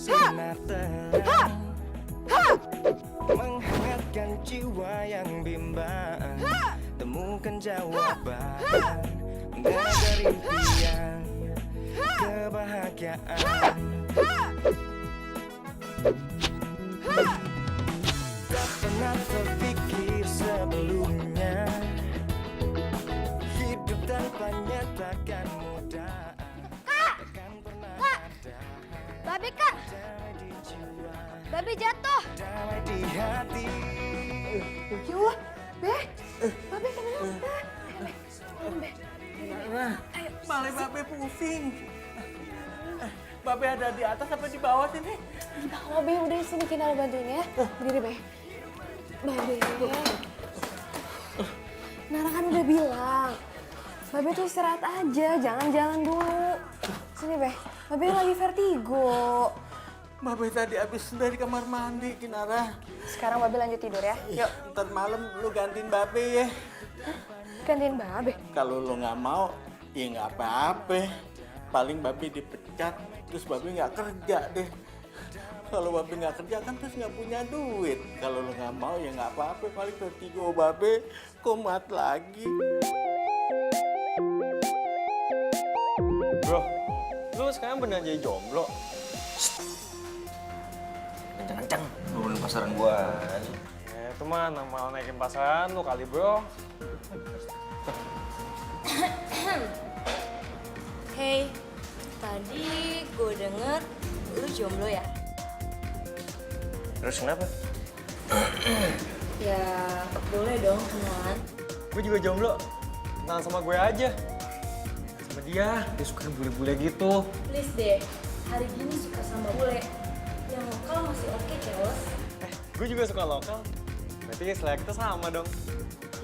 bersinar terang, menghangatkan jiwa yang bimbang. Temukan jawaban, mengejar impian, kebahagiaan. Tak pernah terpikir sebelumnya, hidup tanpanya takkan mudah. Takkan pernah ada Babe kak, damai di jiwa, babe jatuh. damai di hati. Ya Allah, Be, babe kenapa? Malah Babe pusing. Babe ada di atas apa di bawah sini? Di bawah, Be, udah sini kita bantuin ya. Berdiri, Be. Babe, Nara kan udah bilang, Babe tuh istirahat aja, jangan jalan dulu. Sini, Be, Babe lagi vertigo. Babe tadi habis dari kamar mandi, Kinara. Sekarang Babe lanjut tidur ya. Yuk, ntar malam lu gantiin Babe ya. Gantiin Babe. Kalau lu nggak mau, ya nggak apa-apa. Paling Babe dipecat, terus Babe nggak kerja deh. Kalau Babe nggak kerja kan terus nggak punya duit. Kalau lu nggak mau ya nggak apa-apa. Paling vertigo Babe kumat lagi. Bro, lu sekarang beneran jadi jomblo? Kencang-kencang, nurunin pasaran gua. Itu mah mau naikin pasaran lu kali, bro. Hey, tadi gue denger lu jomblo ya? Terus kenapa? Ya boleh dong kenalan. Gue juga jomblo. Kenalan sama gue aja. Sama dia suka bule-bule gitu. Please deh, hari gini suka sama bule. Yang lokal masih oke, keles. Gue juga suka lokal. Berarti selera kita sama dong.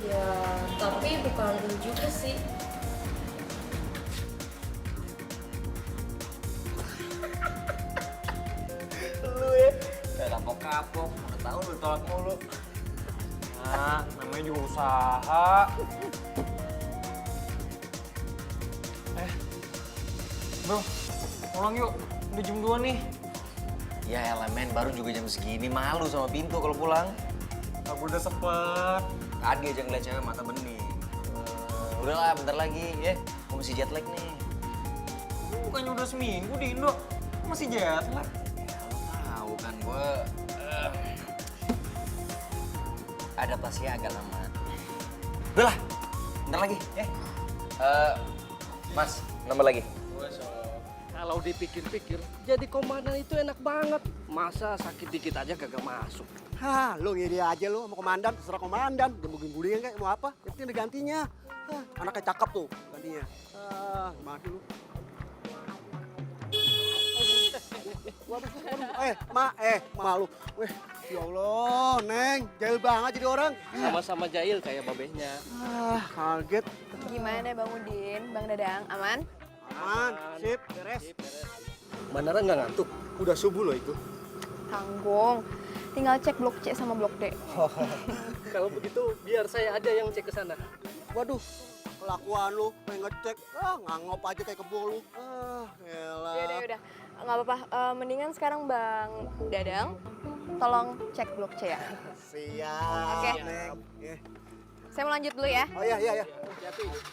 Ya, tapi bukan lu juga sih. Lu ya, kayak kapok-kapok. Udah tahu lu tolak mulu. Nah, namanya juga usaha. Bro, pulang yuk. Udah jam 2 nih. Ya elemen baru juga jam segini, malu sama pintu kalau pulang. Aku udah sempet. Tadi aja ngeliat cewek mata bening. Udahlah, bentar lagi ya. Gue masih jet lag nih. Bukannya udah seminggu di Indo. Masih jet lag. Ya lo tahu kan gue adaptasinya agak lama. Udahlah, bentar lagi ya. Mas, nambah lagi. Kalau dipikir-pikir, jadi komandan itu enak banget. Masa sakit dikit aja kagak masuk. Hah, lu ngiri aja lu sama komandan, terserah komandan. Gembung-gembulin kayak mau apa, yang penting ada gantinya. Hah, anaknya cakep tuh gantinya. Mati lu. Waduh, malu. Weh, ya Allah, Neng, jahil banget jadi orang. Sama-sama jahil kayak babehnya. Kaget. Gimana Bang Udin, Bang Dadang, aman? Aman, sip, beres. Beneran nggak ngantuk? Udah subuh loh itu. Tanggung. Tinggal cek blok C sama blok D. Kalau begitu biar saya aja yang cek ke sana. Waduh, kelakuan lu, pengen ngecek, ngangop aja kayak kebo lu. Elah. Yaudah. Nggak apa-apa. Mendingan sekarang Bang Dadang, tolong cek blok C ya. Siap, Oke. Neng. Saya mau lanjut dulu ya. Oh iya.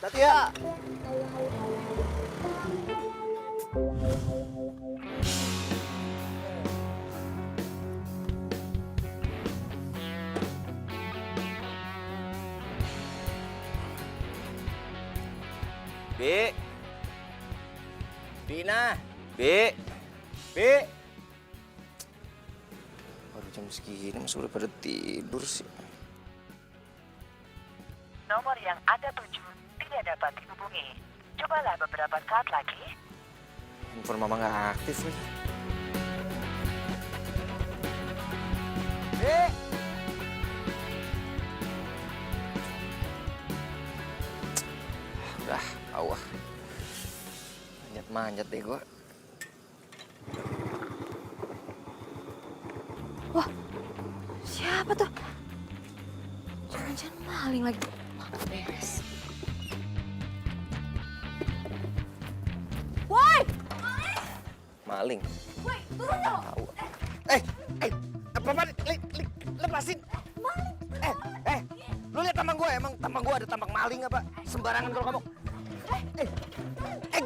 Hati ya. Bi. Bina. Bi. Baru jam segini masih udah pada tidur sih. Nomor yang Anda tuju tidak dapat dihubungi. Cobalah beberapa saat lagi. Handphone mama nggak aktif nih. Udah, awah. Manjat deh gua. Wah, siapa tuh? Jangan-jangan maling lagi. Wah, beres. Woi! Maling. Woi, turun dong! Tahu ada tampak maling apa? Sembarangan kalau ngomong.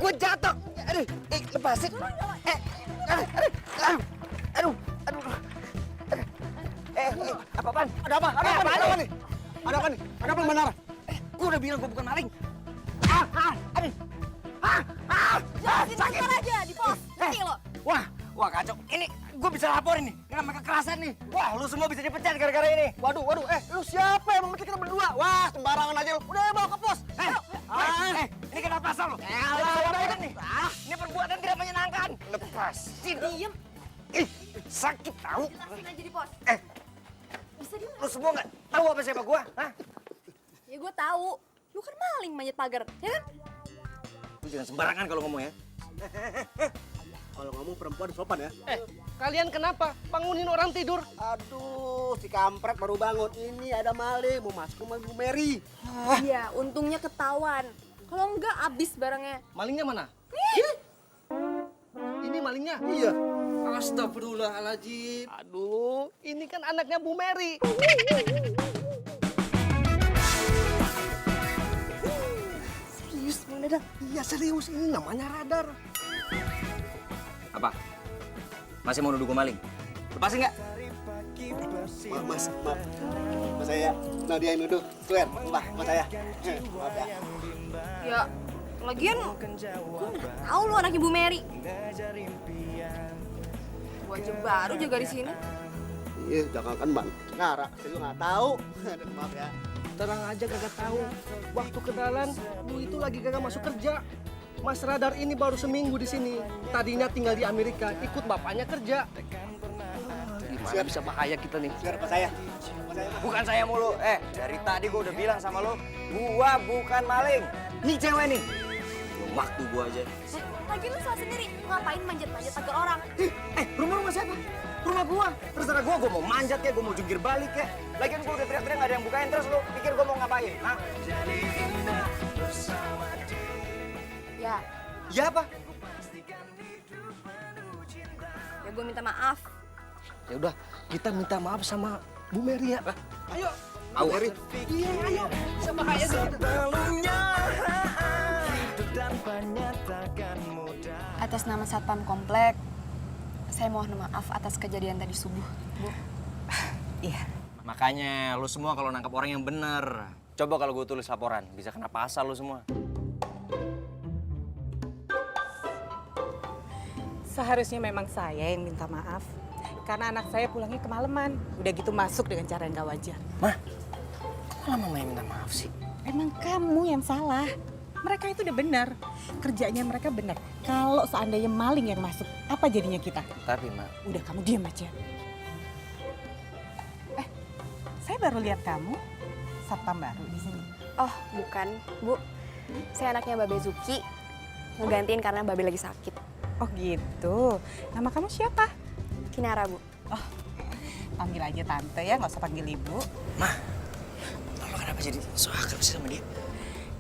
Gue jatuh. Aduh, lepasin. Aduh. Apa-apaan? Ada apa? Ada apa nih? Ada apa nih? Ada apa benar? Gue udah bilang gue bukan maling. Sakit aja di pos. Ngerti lo? Wah kacau. Ini gue bisa laporin nih. Ini namanya kekerasan nih. Wah, lu semua bisa dipecat gara-gara ini. Waduh, lu siapa yang memecat kita berdua? Wah, sembarangan aja lu. Udah bawa ke pos. Ini kena pasal lo. Nih. Ini perbuatan tidak menyenangkan. Lepasin. Diem. Ih, sakit tahu. Jelasin aja di pos. Bisa diem. Lu semua nggak tahu apa siapa gua? Hah? Ya gue tahu. Lu kan maling manjat pagar, ya kan? Lu jangan sembarangan kalau ngomong ya. Kalau ngomong perempuan sopan ya. Kalian kenapa bangunin orang tidur? Aduh, si kampret baru bangun. Ini ada maling mau masuk rumah Bu Mary. Iya, untungnya ketahuan. Kalau enggak abis barangnya. Malingnya mana? Ini malingnya? Iya. Astagfirullahaladzim. Aduh, ini kan anaknya Bu Mary. Serius, Bang Dadang? Iya serius, ini namanya radar. Apa? Masih mau nuduh gue maling? Lepasin nggak? Mas saya Nadia yang nuduh. Swear, mas saya. Maaf ya. Ya, lagian gue nggak tahu lu anak Ibu Mary. Gue aja baru jaga di sini. Iya, jangan kan Bang. Nara, saya juga nggak tahu. Maaf ya. Terang aja kagak tahu. Waktu kenalan, lu itu lagi kagak masuk kerja. Mas Radar ini baru seminggu di sini. Tadinya tinggal di Amerika, ikut bapaknya kerja. Gimana bisa bahaya kita nih? Swear, mas saya. Bukan saya mulu. Dari tadi gue udah bilang sama lo, gua bukan maling. Nih cewek nih. Belum waktu gua aja. Lagi lu salah sendiri. Ngapain manjat-manjat pagar orang? Rumah siapa? Rumah gua. Terserah gua mau manjat ya, gua mau jungkir balik ya. Lagian gua udah teriak-teriak gak ada yang bukain, terus lu pikir gua mau ngapain? Hah? Ya, Ya apa? ya gue minta maaf. Ya udah, kita minta maaf sama Bu Mary ya. Ayo. Au. Mary. Iya, ayo. Bisa bahaya sih. Atas nama Satpam Komplek, saya mohon maaf atas kejadian tadi subuh, Bu. Iya. Makanya lu semua kalau nangkap orang yang bener, coba kalau gue tulis laporan, bisa kena pasal lu semua. Seharusnya memang saya yang minta maaf. Karena anak saya pulangnya kemalaman. Udah gitu masuk dengan cara yang gak wajar. Mah, kok malah mama yang minta maaf sih? Emang kamu yang salah. Mereka itu udah benar. Kerjanya mereka benar. Kalau seandainya maling yang masuk, apa jadinya kita? Tapi, Ma. Udah kamu diam aja. Saya baru lihat kamu. Satpam baru di sini. Oh, bukan, Bu. Saya anaknya Babe Zuki. Ngegantiin karena Babe lagi sakit. Oh gitu. Nama kamu siapa? Kinara, Bu. Oh, panggil aja tante ya, nggak usah panggil ibu. Mama kenapa jadi so akrab sih sama dia?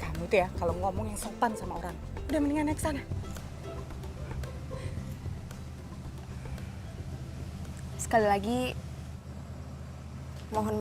Kamu tuh ya kalau ngomong yang sopan sama orang, udah mendingan naik sana. Sekali lagi, mohon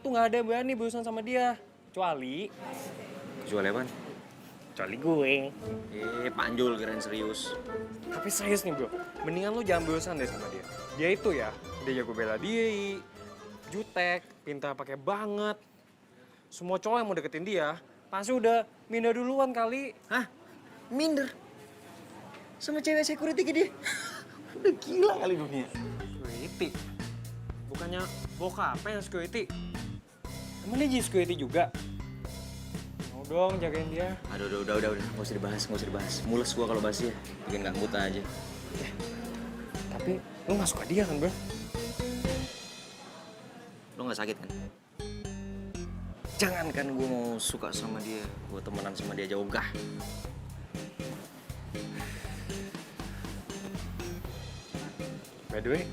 tuh nggak ada yang berani berurusan sama dia. Kecuali Apaan? kecuali gue. Panjul keren serius. Tapi serius nih bro, mendingan lu jangan berurusan deh sama dia. Dia itu ya, dia jago bela diri, jutek, pintar pakai banget. Semua cowok yang mau deketin dia, pasti udah minder duluan kali. Hah? Minder? Sama cewek security kayak dia? Udah gila kali dunia. Security? Bukannya bokapnya yang security? Emang dia jadi security juga? Mau dong jagain dia. Aduh, udah. Nggak usah dibahas. Mules gua kalau bahas dia. Bikin nggak buta aja. Tapi lu nggak suka dia kan bro? Lo nggak sakit kan? Jangan kan gue mau suka sama dia, gue temenan sama dia jauh gah. By the way,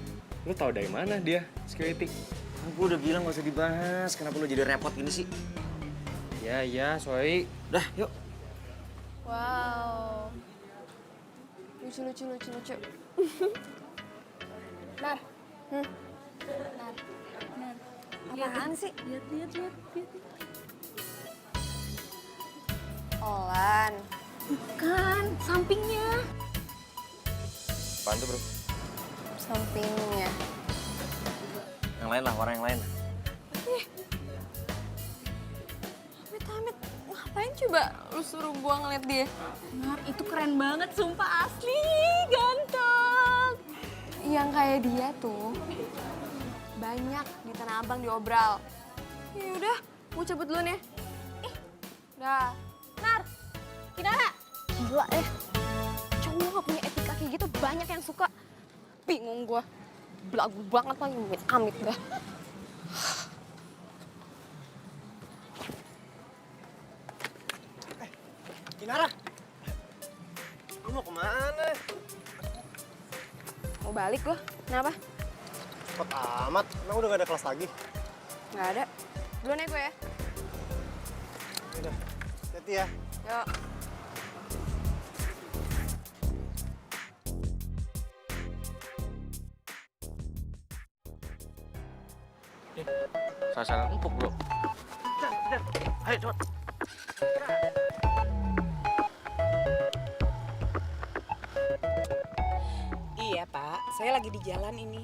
lu tahu dari mana dia security? Gue udah bilang gak usah dibahas, kenapa lo jadi repot gini sih? Ya, sorry. Dah, yuk. Wow. Lucu. Nar. Nar. Apaan sih? Lihat. Olan. Bukan, sampingnya. Apaan tuh bro? Sampingnya. Yang lain lah, orang yang lain. Amit, ngapain coba lu suruh gua ngeliat dia? Nar, itu keren banget, sumpah asli, ganteng. Yang kayak dia tuh banyak di Tanah Abang diobral. Ya udah, gua cabut dulu nih. Dah. Nar, Kinara. Gila cowok gak punya etika kayak gitu banyak yang suka. Bingung gua. Belagu banget lagi, amit dah. Kinara, lu mau kemana? Mau balik gua. Kenapa? Cepet amat, emang udah gak ada kelas lagi? Nggak ada. Duluan ya gue ya. Udah, hati ya. Yuk. Sasaran empuk bro. Ayo cepet. Iya Pak, saya lagi di jalan ini.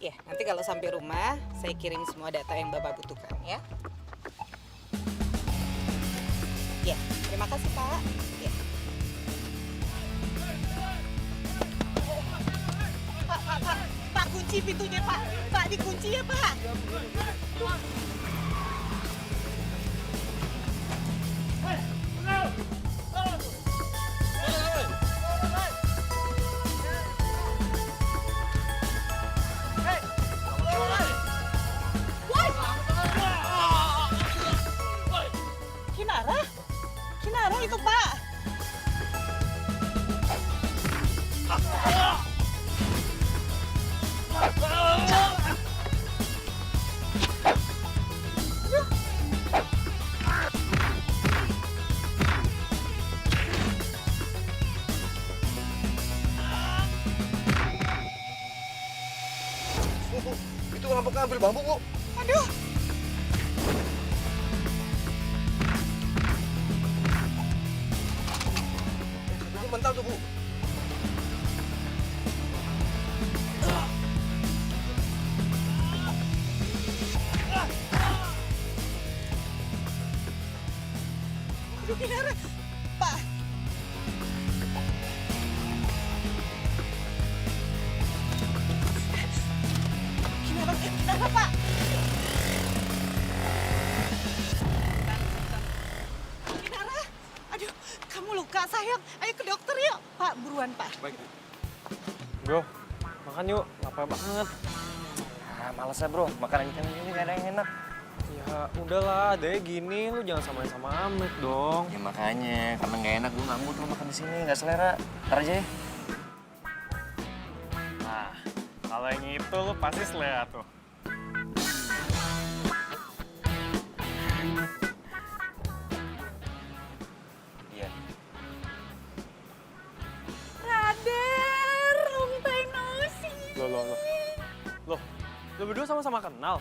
Ya, nanti kalau sampai rumah, saya kirim semua data yang Bapak butuhkan ya. Ya, terima kasih Pak. Ya. Pak, kunci pintunya Pak. Pak, dikunci ya Pak. Kinara itu Pak. Itu ngambek ngambil bambu, Bu. Aduh. Itu mental tuh, Bu. Aduh, Kinara. Pak. Kinara, Pak. Kinara, aduh, kamu luka sayang. Ayo ke dokter yuk. Pak, buruan Pak. Baik. Bro, makan yuk. Lapar banget. Males ya bro, makanan ikan ini gak ada yang enak. Ya udahlah, deh gini lu jangan samain sama Amit dong. Ya makanya, karena gak enak gue gak mood lo makan di sini, gak selera. Ntar aja ya. Nah, kalau yang itu lu pasti selera tuh. Iya. Radar, long time no see. Loh, lu berdua sama-sama kenal?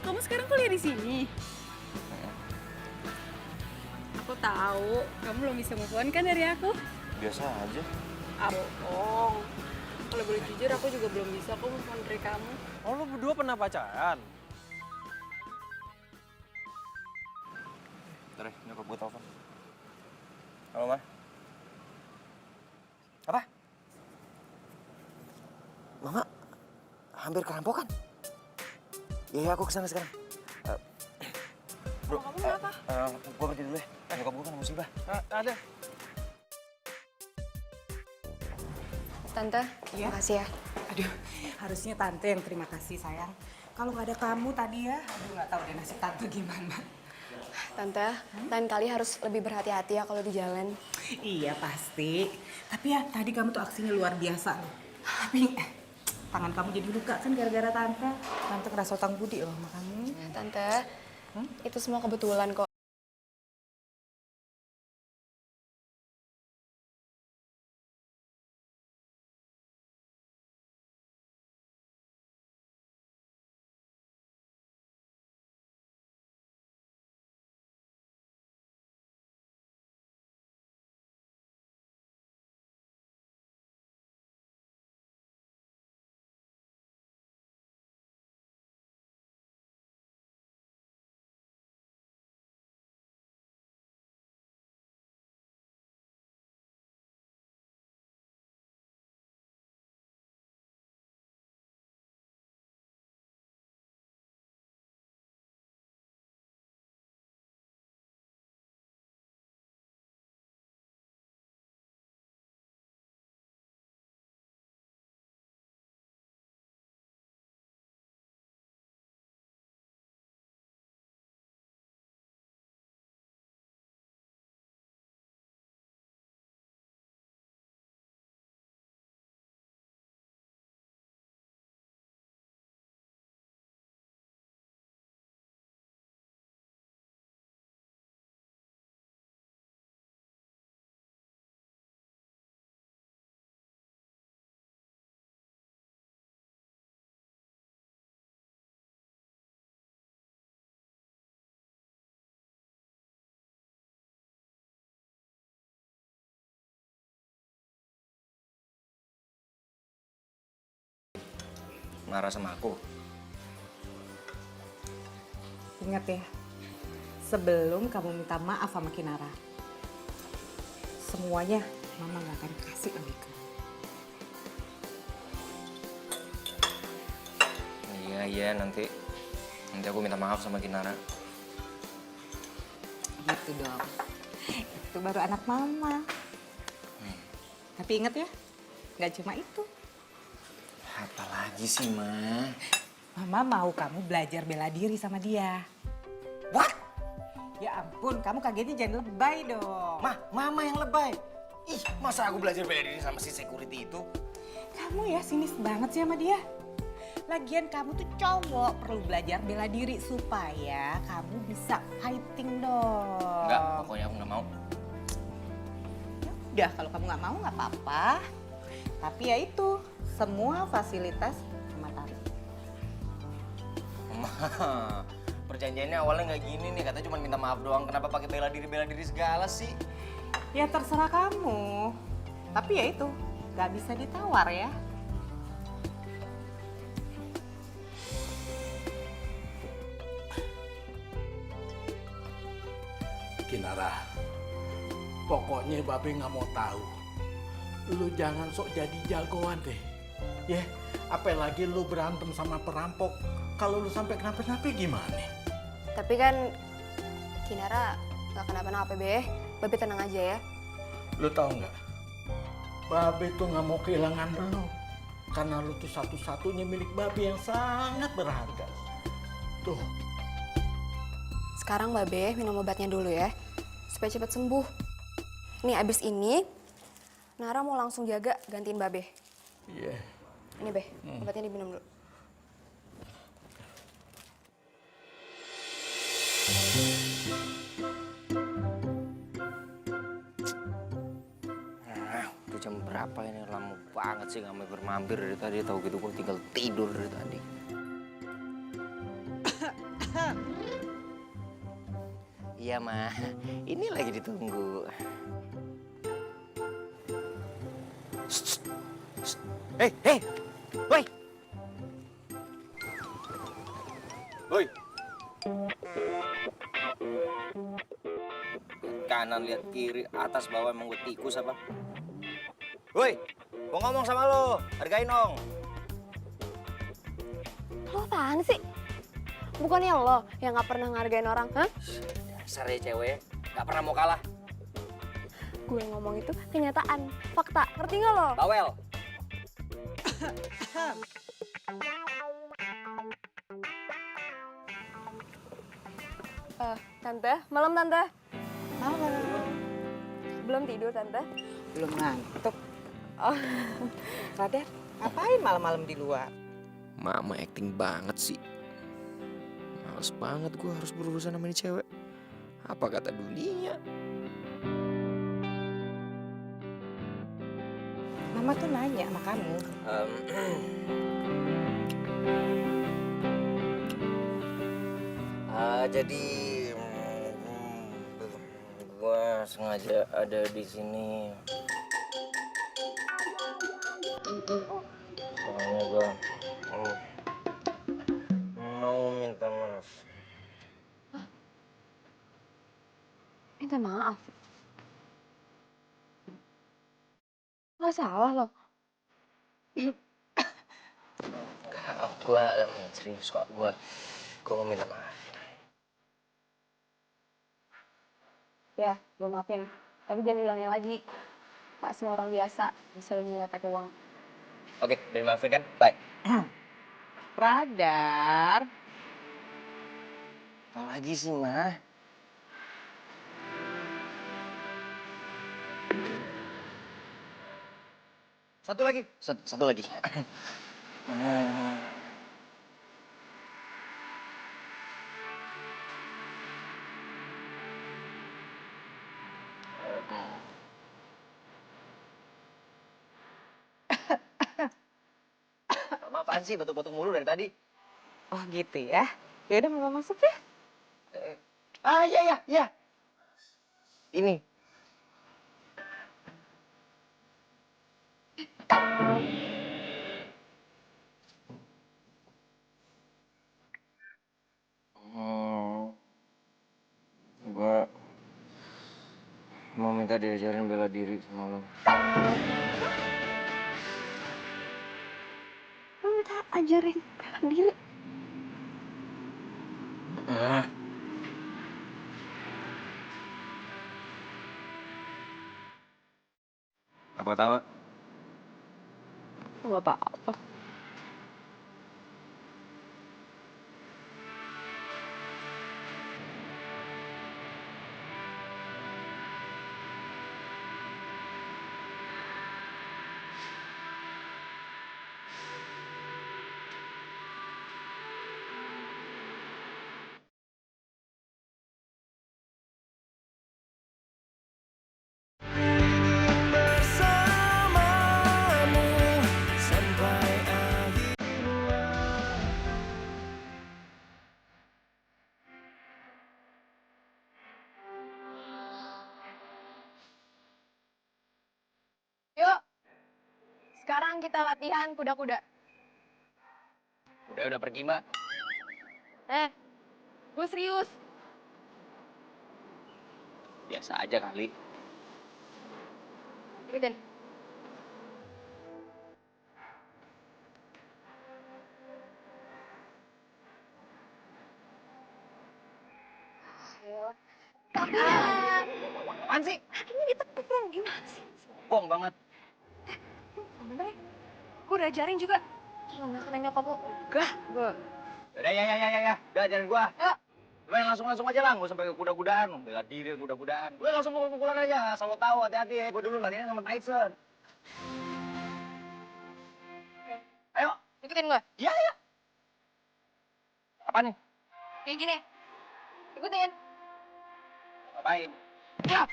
kamu sekarang kuliah di sini? Aku tahu, kamu belum bisa move on kan dari aku? Biasa aja. Ah, bohong. Kalau boleh jujur, aku juga belum bisa kok move on dari kamu. Oh, lu berdua pernah pacaran? Bentar ya, nyokap gue telepon. Halo, Ma. Apa? Mama hampir kerampokan. Ya, aku kesana sekarang. Bro, Kamu kenapa? Gue pergi dulu ya. Nyokap gue kan musibah. Ada. Tante, Iya? makasih ya. Aduh, harusnya tante yang terima kasih sayang. Kalau nggak ada kamu tadi ya, aduh nggak tahu deh nasib tante gimana. Tante, lain kali harus lebih berhati-hati ya kalau di jalan. Iya pasti. Tapi ya tadi kamu tuh aksinya luar biasa loh. Tapi tangan kamu jadi luka kan gara-gara tante. Tante ngerasa utang budi loh sama kamu. Tante, itu semua kebetulan kok. Marah sama aku. Ingat ya, sebelum kamu minta maaf sama Kinara, semuanya mama gak akan kasih lagi ke kamu. Iya, nanti aku minta maaf sama Kinara. Gitu dong. Itu baru anak mama. Tapi ingat ya, gak cuma itu. Apa lagi sih, Ma? Mama mau kamu belajar bela diri sama dia. What? Ya ampun, kamu kagetnya jangan lebay dong. Mama yang lebay. Ih, masa aku belajar bela diri sama si security itu? Kamu ya sinis banget sih sama dia. Lagian kamu tuh cowok, perlu belajar bela diri supaya kamu bisa fighting dong. Enggak, pokoknya aku nggak mau. Ya udah, kalau kamu nggak mau nggak apa-apa. Tapi ya itu, semua fasilitas sama Tari. Ma, perjanjiannya awalnya nggak gini nih, katanya cuma minta maaf doang. Kenapa pakai bela diri segala sih? Ya terserah kamu. Tapi ya itu, nggak bisa ditawar ya. Kinara, pokoknya Babe nggak mau tahu. Lu jangan sok jadi jagoan deh. Ya, apalagi lu berantem sama perampok. Kalau lu sampai kenapa-napa gimana? Tapi kan Kinara gak kenapa-napa, Be. Babe tenang aja ya. Lu tahu nggak? Babe tuh nggak mau kehilangan lu. Karena lu tuh satu-satunya milik Babe yang sangat berharga. Tuh. Sekarang Babe minum obatnya dulu ya, supaya cepat sembuh. Nih abis ini, Nara mau langsung jaga gantiin Babe. Iya. Ini Be, obatnya diminum dulu. Udah jam berapa ini? Lama banget sih nggak mampir dari tadi. Tahu gitu gue tinggal tidur dari tadi. Iya, Ma. Ini lagi ditunggu. Hei, hei! Woi! Woi! Kanan lihat kiri, atas bawah emang gue tikus apa? Woi! Gua ngomong sama lo, hargain dong. Lo apaan sih? Bukannya lo yang gak pernah ngargain orang, hah? Dasar ya cewek, gak pernah mau kalah. Gue ngomong itu kenyataan, fakta. Ngerti gak lo? Bawel. Tante, malam Tante. Malam. Belum tidur Tante? Belum ngantuk. Oh, Radar, ngapain malam-malam di luar? Mama acting banget sih. Males banget gue harus berurusan sama ini cewek. Apa kata dunia? Mama tuh nanya sama kamu. Jadi gue sengaja ada di sini. Soalnya gue mau minta maaf. Minta maaf. Gak salah lo. Gue serius kok, gue mau minta maaf. Ya, gue maafin. Tapi jangan bilangnya lagi. Pak semua orang biasa bisa nyeletek uang. Oke, udah dimaafin kan? Bye. Radar. Apa lagi sih, Ma? Satu lagi. Satu lagi. Apaan sih batuk-batuk mulu dari tadi? Oh gitu ya. Ya udah Mama masuk ya. Iya. Ini. Gua mau minta diajarin bela diri sama lo. Lo minta ajarin bela diri. Apa tahu? Gak apa-apa. Yuk, sekarang kita latihan kuda-kuda. Udah pergi, Mbak. Gue serius. Biasa aja kali. Ikutin. Apaan sih? Ini ditekan gimana sih? Bong banget. Bener ya? Gue udah ajarin juga. Gimana kena nyokap lo? Gah, gue. Udah, ya. Udah, ajarin gua. Yuk. Lu yang langsung aja lah, nggak usah pakai kuda-kudaan. Bela diri, kuda-kudaan. Gue langsung pukul-pukulan aja, asal lo tahu, hati-hati ya. Gue dulu latihan sama Tyson. Ayo. Ikutin gue. Iya. Apa nih? Kayak gini. Ikutin. Ngapain? Ya.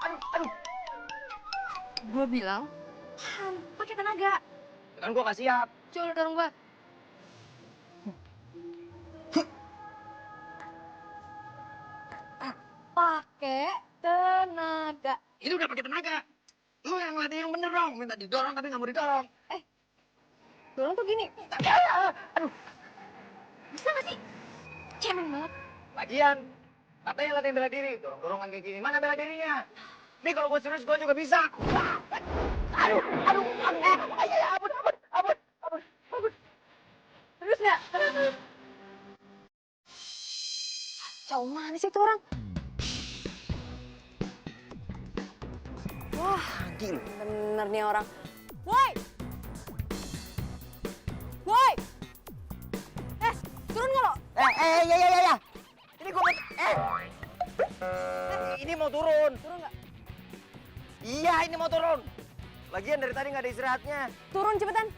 Aduh. Gue bilang, pakai tenaga. Kan gua nggak siap. Coba dorong gue. pakai tenaga. Ini udah pakai tenaga. Lu yang latih yang bener dong. Minta didorong tapi nggak mau didorong. Dorong tuh gini. Aduh. Bisa gak sih? Cemen banget. Lagian, katanya latihan bela diri. Dorong-dorongan kayak gini. Mana bela dirinya? Nih kalau gue serius, gue juga bisa. Aduh. Ampun. Terus nggak? Jauh mana sih tuh orang? Wah, bener nih orang. Woi! Woi! Turun nggak lo? Ya. Ini gua ini mau turun. Turun nggak? Iya, ini mau turun. Lagian dari tadi nggak ada istirahatnya. Turun cepetan.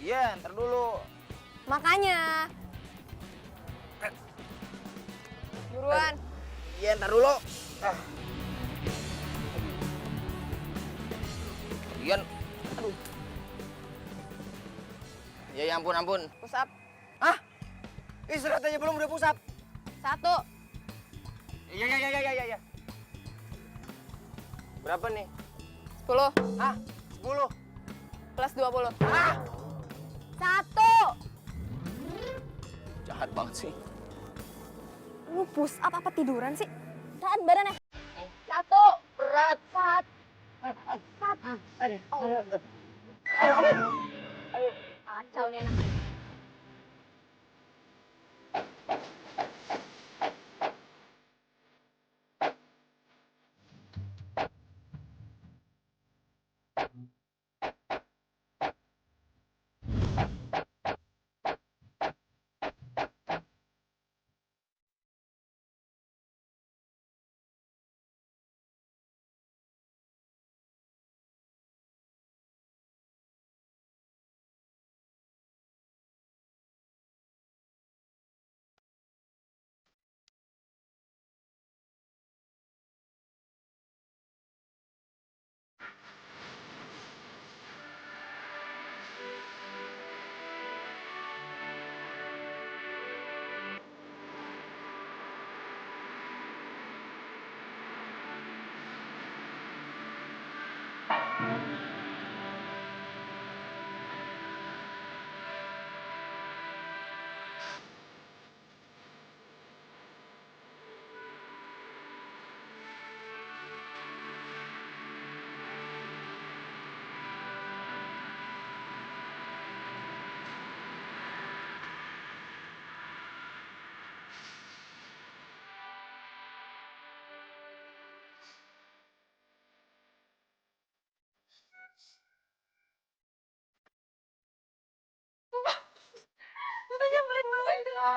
Iya, ntar dulu. Makanya. Buruan. Iya, ntar dulu. Lagian, aduh. Ya ampun. Push up. Hah? Istirahat aja belum udah push up. 1. Iya. Berapa nih? 10. Hah? 10. Plus 20. Hah? 1. Jahat banget sih. Lu push up apa tiduran sih? Tahan badannya. 1. Berat. 1. Kacau nih anak.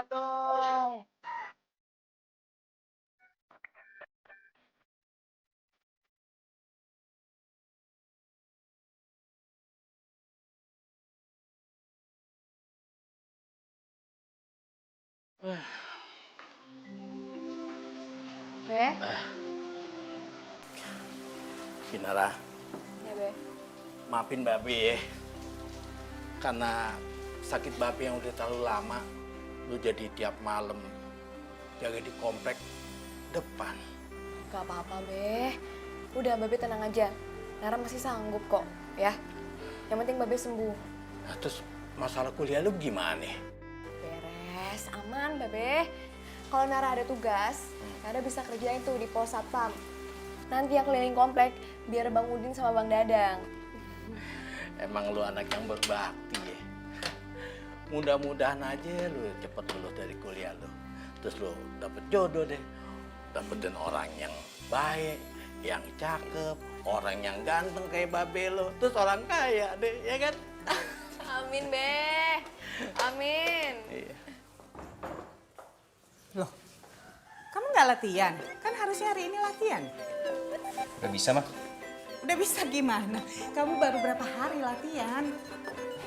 Dong. Be? Kinara, Ya, Be. maafin Babe ya. Karena sakit Babe yang udah terlalu lama, lu jadi tiap malam jaga di komplek depan. Gak apa-apa, Be. Udah, Babe tenang aja. Nara masih sanggup kok, ya. Yang penting Babe sembuh. Nah, terus masalah kuliah lu gimana? Beres, aman, Babe. Kalau Nara ada tugas, Nara bisa kerjain tuh di pos satpam. Nanti yang keliling komplek, biar Bang Udin sama Bang Dadang. Emang lu anak yang berbakti ya. Mudah-mudahan aja lu cepet lulus dari kuliah lu. Terus lu dapet jodoh deh. Dapetin orang yang baik, yang cakep, orang yang ganteng kayak Babe lu. Terus orang kaya deh, ya kan? Amin, Be. Amin. Iya. Loh, kamu nggak latihan? Kan harusnya hari ini latihan. Udah bisa, Mah? Udah bisa gimana? Kamu baru berapa hari latihan?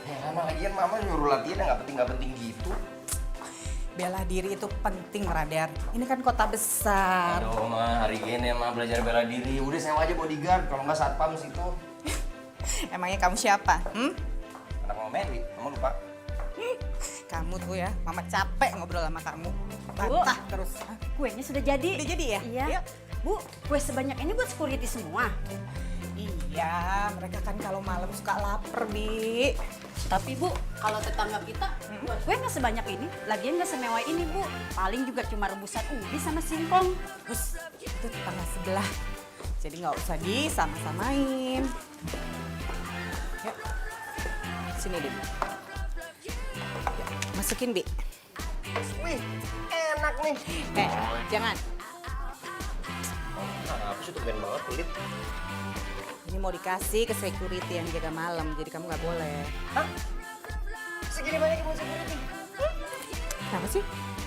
Ya, Mama, lagian Mama nyuruh latihan yang nggak penting gitu. Bela diri itu penting, Radar. Ini kan kota besar. Aduh, Ma, hari gini Mah belajar bela diri. Udah sewa aja bodyguard, kalau nggak satpam situ. Emangnya kamu siapa? Kenapa Mama Mary? Mama lupa. Kamu tuh ya, Mama capek ngobrol sama kamu. Bantah terus. Kuenya sudah jadi. Udah jadi ya? Iya. Yuk. Bu, kue sebanyak ini buat security semua. Iya, mereka kan kalau malam suka lapar, Bi. Tapi Bu, kalau tetangga kita buat kue nggak sebanyak ini, lagian nggak semewah ini Bu. Paling juga cuma rebusan ubi sama singkong. Bus, itu tetangga sebelah. Jadi nggak usah disama-samain. Yuk, sini deh. Yuk, masukin, Bi. Wih, enak nih. Jangan. Apa sih tuh ben banget pelit. Ini mau dikasih ke security yang jaga malam, jadi kamu nggak boleh. Hah? Segini banyak buat security? Kenapa sih?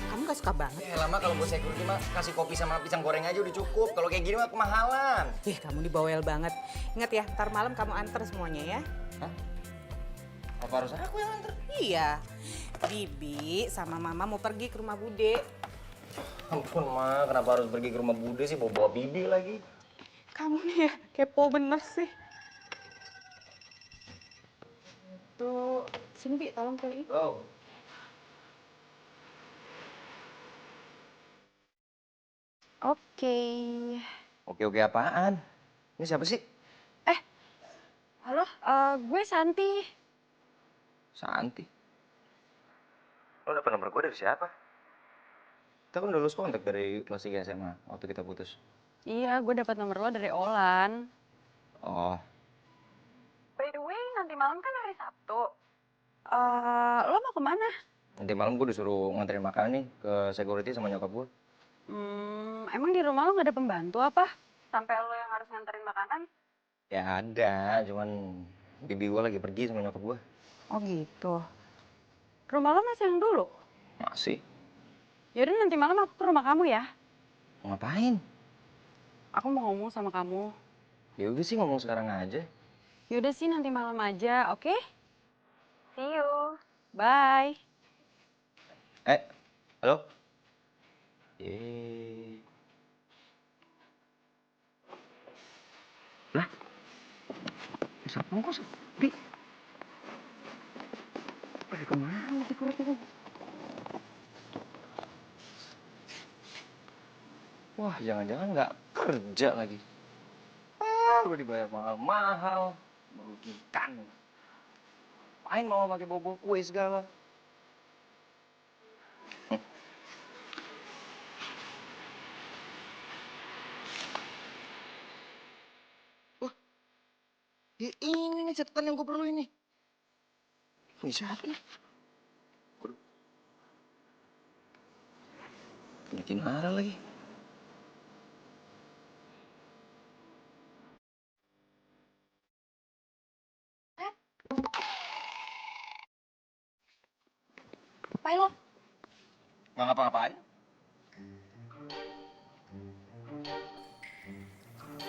Kamu nggak suka banget? Ya lama kalau buat security mah kasih kopi sama pisang goreng aja udah cukup. Kalau kayak gini mah kemahalan. Ih, kamu dibawel banget. Ingat ya, ntar malam kamu antar semuanya ya. Hah? Apa harus aku yang antar? Iya. Bibi sama Mama mau pergi ke rumah Bude. Ampun, Ma. Kenapa harus pergi ke rumah Bude sih? Bawa-bawa Bibi lagi. Kamu nih ya, kepo bener sih. Tuh, sini Bi, tolong kali. Oh. Oke. Oke apaan? Ini siapa sih? Halo, gue Santi. Santi. Lo dapet nomor gue dari siapa? Kita kan udah lulus kontak dari kelas 3 SMA waktu kita putus. Iya, gue dapat nomor lo dari Olan. Oh, By the way, nanti malam kan hari Sabtu. Lo mau kemana? nanti malam gue disuruh nganterin makanan nih ke security sama nyokap gue. Emang di rumah lo gak ada pembantu apa? Sampai lo yang harus nganterin makanan? Ya ada, cuman bibi gue lagi pergi sama nyokap gue. Oh gitu. Rumah lo masih yang dulu? Masih? Yaudah nanti malam aku ke rumah kamu ya. Mau ngapain? Aku mau ngomong sama kamu. Ya udah sih ngomong sekarang aja. Yaudah sih nanti malam aja, oke? See you. Bye. Halo? Yeay. Lah? Siapa kok sepi? Pergi kemana security? Wah, jangan-jangan nggak kerja lagi. Udah dibayar mahal-mahal, merugikan. Main mau pakai bobo kue segala. Wah, ya ini nih catatan yang gue perlu ini. Ini siapa nih? Ingetin Ara lagi. Bye lo. Nggak ngapa-ngapain.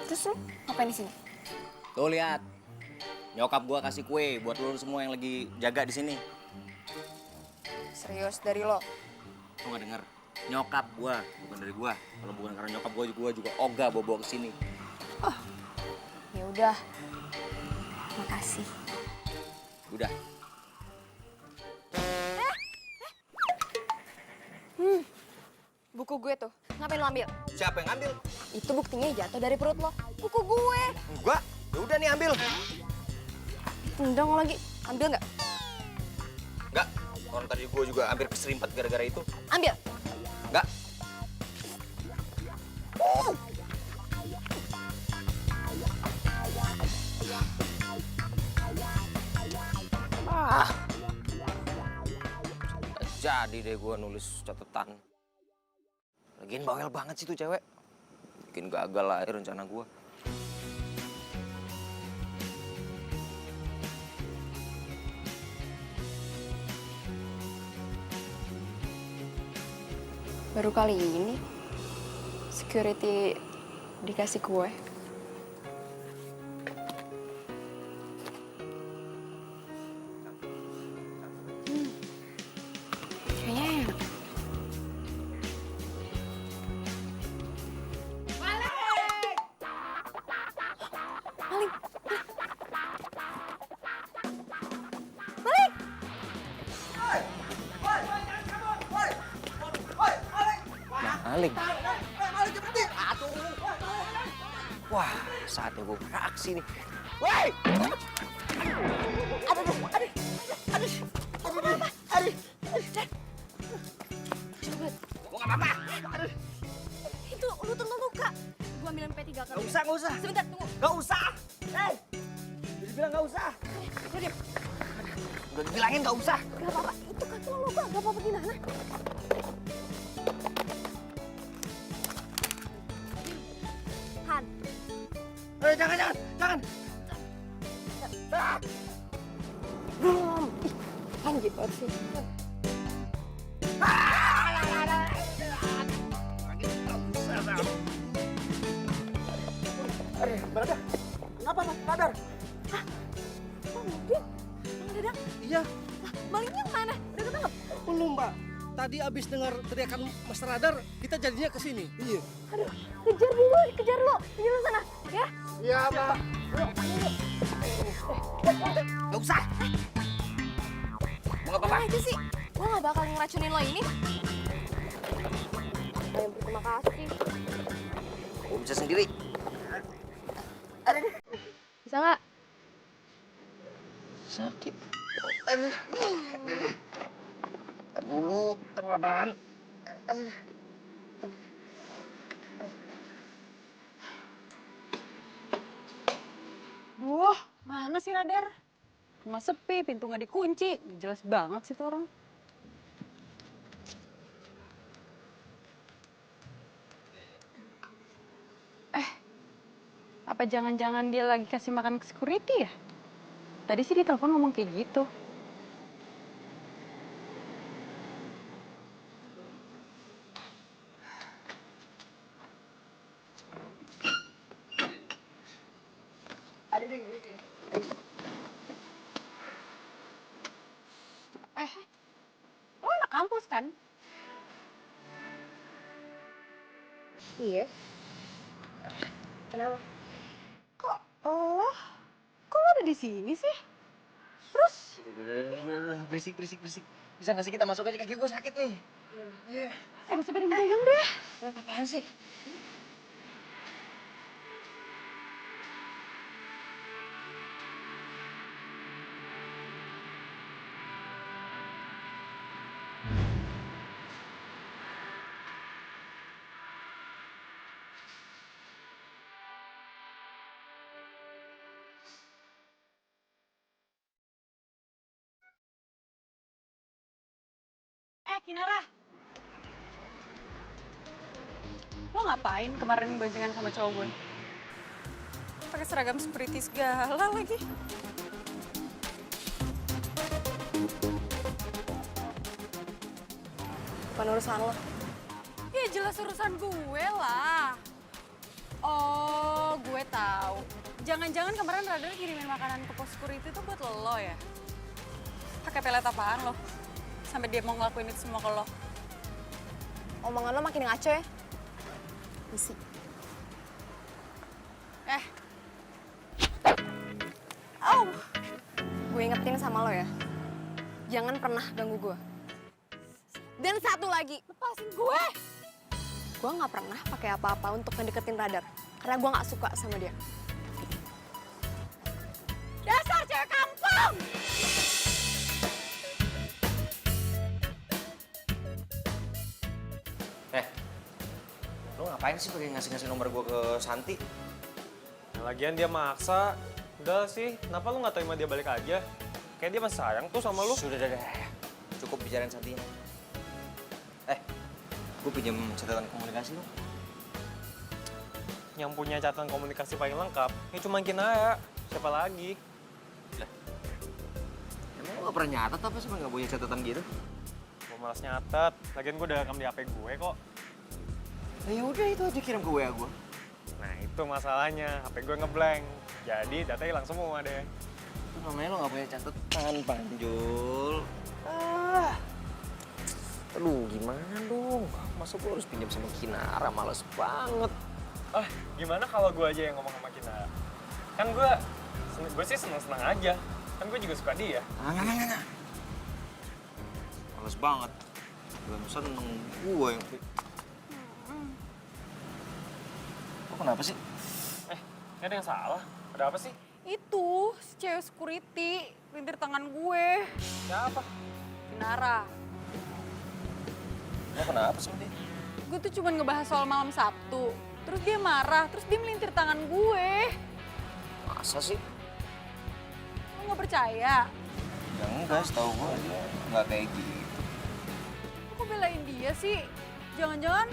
Terus lo ngapain di sini? Tuh lihat. Nyokap gua kasih kue buat lo semua yang lagi jaga di sini. Serius dari lo? Lo nggak denger? Nyokap gua, bukan dari gua. Kalau bukan karena nyokap gua juga ogah bawa ke sini. Ya udah. Makasih. Udah. Buku gue tuh. Ngapain lo ambil? Siapa yang ngambil? Itu buktinya jatuh dari perut lo. Buku gue. Enggak. Ya udah nih ambil. Tendang lo lagi. Ambil nggak? Enggak. Orang tadi gua juga hampir keserimpet gara-gara itu. Ambil. Enggak. Jadi deh gue nulis catatan. Lagian bawel banget sih tuh cewek. Bikin gagal lah rencana gue. Baru kali ini security dikasih kue. Kayaknya enak. Maling! Maling! Maling. Maling berhenti. Aduh. Wah, saatnya gue beraksi nih. Woi! Itu lu terluka. Gua ambilin P3 kali. Nggak usah. Sebentar, tunggu. Nggak usah. Hei! Udah bilang nggak usah. Udah dibilangin nggak usah. Gak apa-apa, itu kaki lo luka, gak apa-apa gimana? Han, Jangan. belum. Ih, Han gitu sih. Berada. Kenapa, Mas? Radar? Bang Udin, Bang Dadang, Iya, malingnya kemana? Udah ketangkep? belum Mbak. Tadi abis dengar teriakan Mas Radar, kita jadinya ke sini. Iya. Aduh, kejar dulu, kejar lo sana, ya? Iya, Mbak. Nggak usah. Mau apa-apa? Aja sih, gua gak bakal ngeracunin lo ini. Yang berterima kasih. Gue bisa sendiri. Bisa nggak? Sakit. Aduh, teman. Wah, mana sih Radar? Rumah sepi, pintu nggak dikunci. Jelas banget sih tuh orang. Apa jangan-jangan dia lagi kasih makan ke security ya? Tadi sih di telepon ngomong kayak gitu. Lo anak kampus kan? Iya. Kenapa? Kok lo ada di sini sih? Terus? Berisik. Bisa nggak sih kita masuk aja, kaki gue sakit nih. Gak usah pegang deh. Apaan sih? Kinara. Lo ngapain kemarin boncengan sama cowok gue? Pakai seragam security segala lagi. Bukan urusan lo. Ya jelas urusan gue lah. Oh, gue tahu. Jangan-jangan kemarin Radar kirimin makanan ke pos security itu buat lo ya? Pakai pelet apaan lo? Sampai dia mau ngelakuin itu semua ke lo. Omongan lo makin ngaco ya. Isi. Gue ingetin sama lo ya. Jangan pernah ganggu gue. Dan satu lagi, lepasin gue. Gue nggak pernah pakai apa-apa untuk ngedeketin Radar. Karena gue nggak suka sama dia. Dasar cewek kampung! Lo ngapain sih pakai ngasih nomor gue ke Santi? Lagian dia maksa. Udah sih, kenapa lu nggak terima dia balik aja? Kayak dia masih sayang tuh sama lu. Sudah. Cukup bicarain Santinya. Gue pinjam catatan komunikasi lo. Yang punya catatan komunikasi paling lengkap, ya cuma Kinara. Siapa lagi? Emang lo gak pernah nyatet apa sih nggak punya catatan gitu? Gue malas nyatet. Lagian gue udah rekam di HP gue kok. Nah yaudah itu aja kirim ke WA gue. Nah itu masalahnya, HP gue ngeblank. Jadi datanya hilang semua deh. Itu namanya lo gak punya catatan, Panjul. Aduh gimana dong? Masa gue harus pinjam sama Kinara? Males banget. Gimana kalau gue aja yang ngomong sama Kinara? Kan gue sih seneng-seneng aja. Kan gue juga suka dia. Nggak. Males banget. Belum seneng gue yang... Kok kenapa sih? Gak ada yang salah. Ada apa sih? Itu, si cewek security, lintir tangan gue. Siapa? Kinara. Lo kenapa sama dia? Gue tuh cuma ngebahas soal malam Sabtu. Terus dia marah, terus dia melintir tangan gue. Masa sih? Lo gak percaya? Ya enggak, setahu gue dia nggak kayak gitu. Lo kok belain dia sih? Jangan-jangan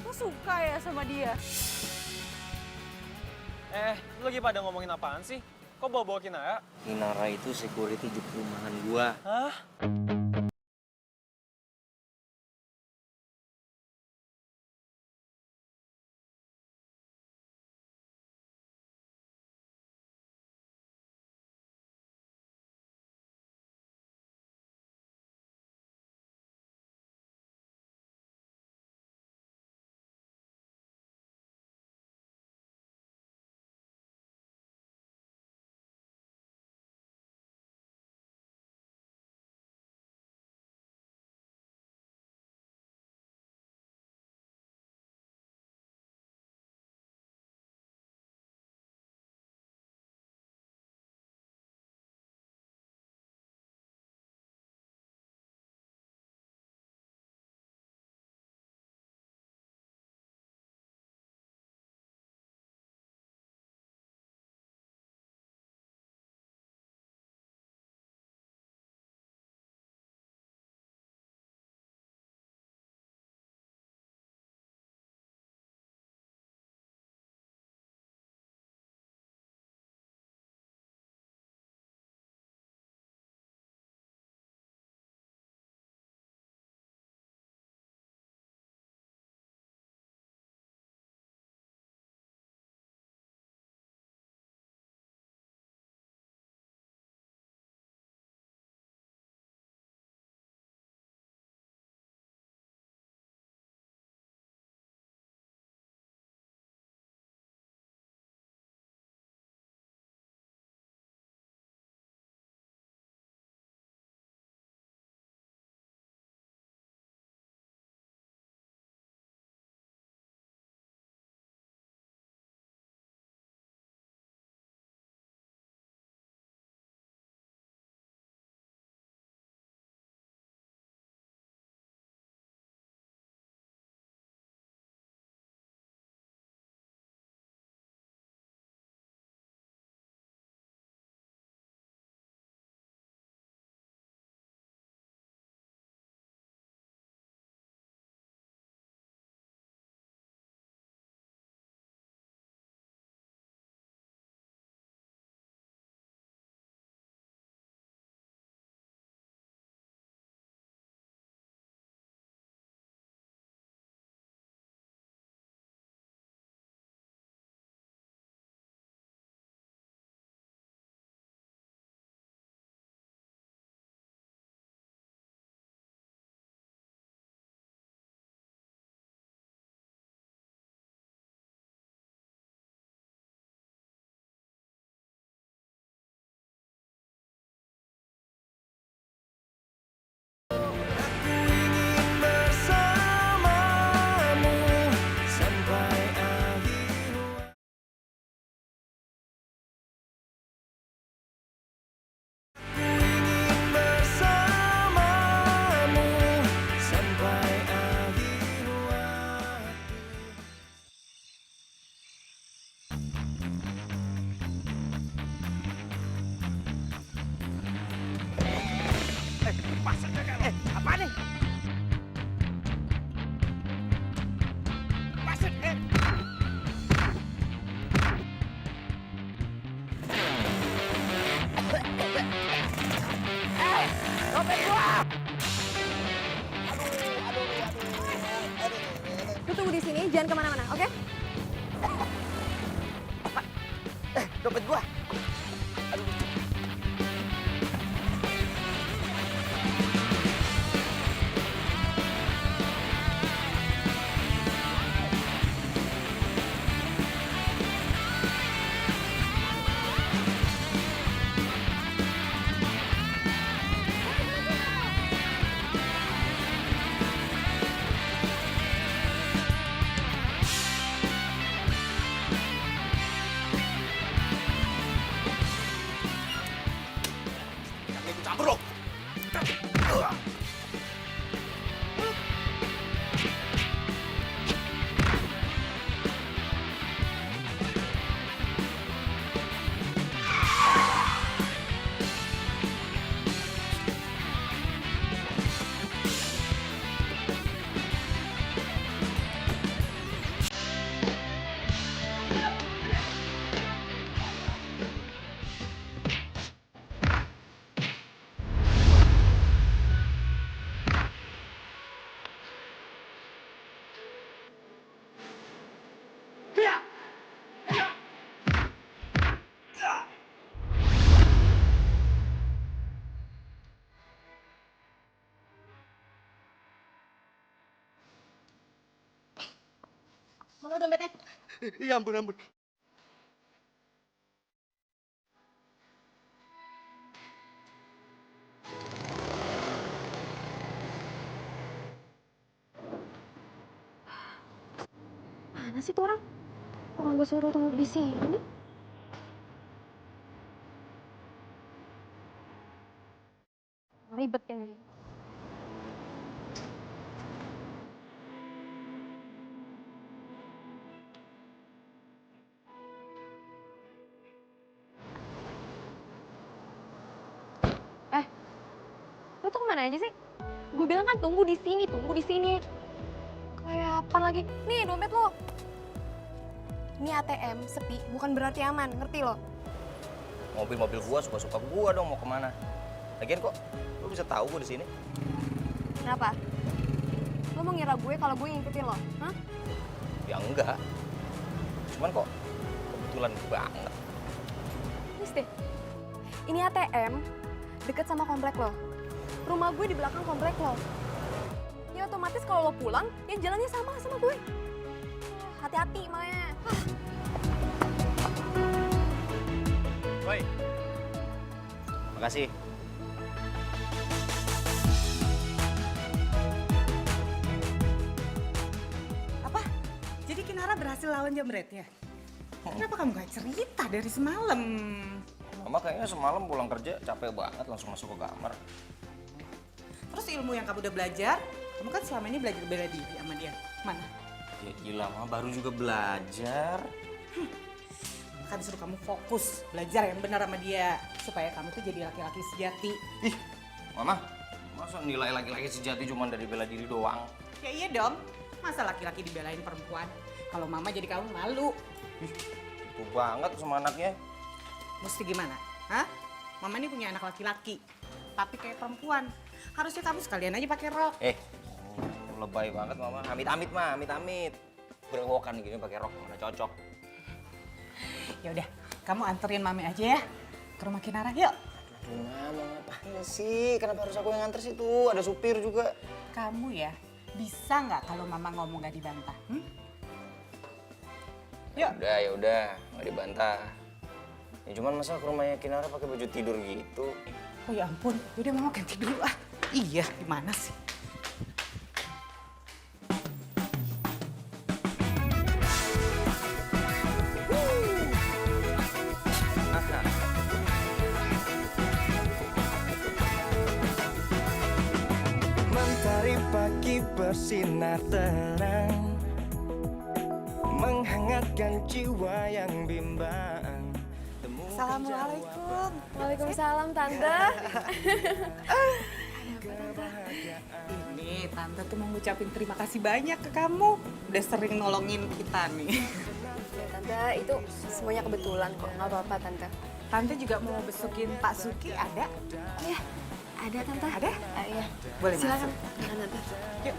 lo suka ya sama dia? Lu lagi pada ngomongin apaan sih? Kok bawa-bawa Kinara? Kinara itu security di perumahan gua. Hah? Lu tunggu di sini, jangan kemana-mana, oke? Dompet gua. Mana dompetnya? Iya ampun ampun. Mana sih tuh orang? Orang gue suruh tunggu di sini. Ribet kan? Lo tuh kemana aja sih? Gue bilang kan tunggu di sini, tunggu di sini. Kayak apa lagi? Nih dompet lo. Ini ATM sepi, bukan berarti aman, ngerti lo? Mobil-mobil gua suka-suka gua dong mau kemana. Lagian kok lu bisa tahu gua di sini? Kenapa? Lo mau ngira gue kalau gue ngikutin lo? Hah? Ya enggak. Cuman kok kebetulan banget. Terus deh, ini ATM deket sama komplek lo. Rumah gue di belakang komplek lo. Ya otomatis kalau lo pulang, ya jalannya sama gue. Hati-hati makanya. Woi. Makasih. Apa? Jadi Kinara berhasil lawan jambretnya? Kenapa kamu gak cerita dari semalam? Mama kayaknya semalam pulang kerja capek banget langsung masuk ke kamar. Terus ilmu yang kamu udah belajar, kamu kan selama ini belajar bela diri sama dia. Mana? Ya gila, Mama baru juga belajar. Kan disuruh kamu fokus belajar yang benar sama dia supaya kamu tuh jadi laki-laki sejati. Ih, Mama, masa nilai laki-laki sejati cuma dari bela diri doang? Ya iya dong, masa laki-laki dibelain perempuan? Kalau mama jadi kamu malu. Ih, itu banget sama anaknya. Mesti gimana? Hah? Mama ini punya anak laki-laki, tapi kayak perempuan. Harusnya kamu sekalian aja pakai rok. Lebay banget Mama. Amit-amit mah, amit-amit. Berewokan gini pakai rok mana cocok. Ya udah, kamu anterin mami aja ya ke rumah Kinara, yuk. Aduh, Mama ngapain sih? Kenapa harus aku yang nganter sih tuh? Ada supir juga. Kamu ya, bisa nggak kalau mama ngomong nggak dibantah? Yuk. Ya udah, nggak dibantah. Ya cuman masa ke rumahnya Kinara pakai baju tidur gitu? Oh ya ampun, yaudah mama ganti dulu ah. Iya, gimana sih? Mentari pagi bersinar terang, menghangatkan jiwa yang bimbang. Assalamualaikum. Waalaikumsalam Tante. Ini Tante tuh mau ngucapin terima kasih banyak ke kamu. Udah sering nolongin kita nih. Ya, Tante, itu semuanya kebetulan kok, nggak apa-apa Tante. Tante juga mau besukin Pak Suki, ada? Oh ya, ada Tante. Ada? Iya. Boleh Silakan. masuk. Silakan Tante. Yuk.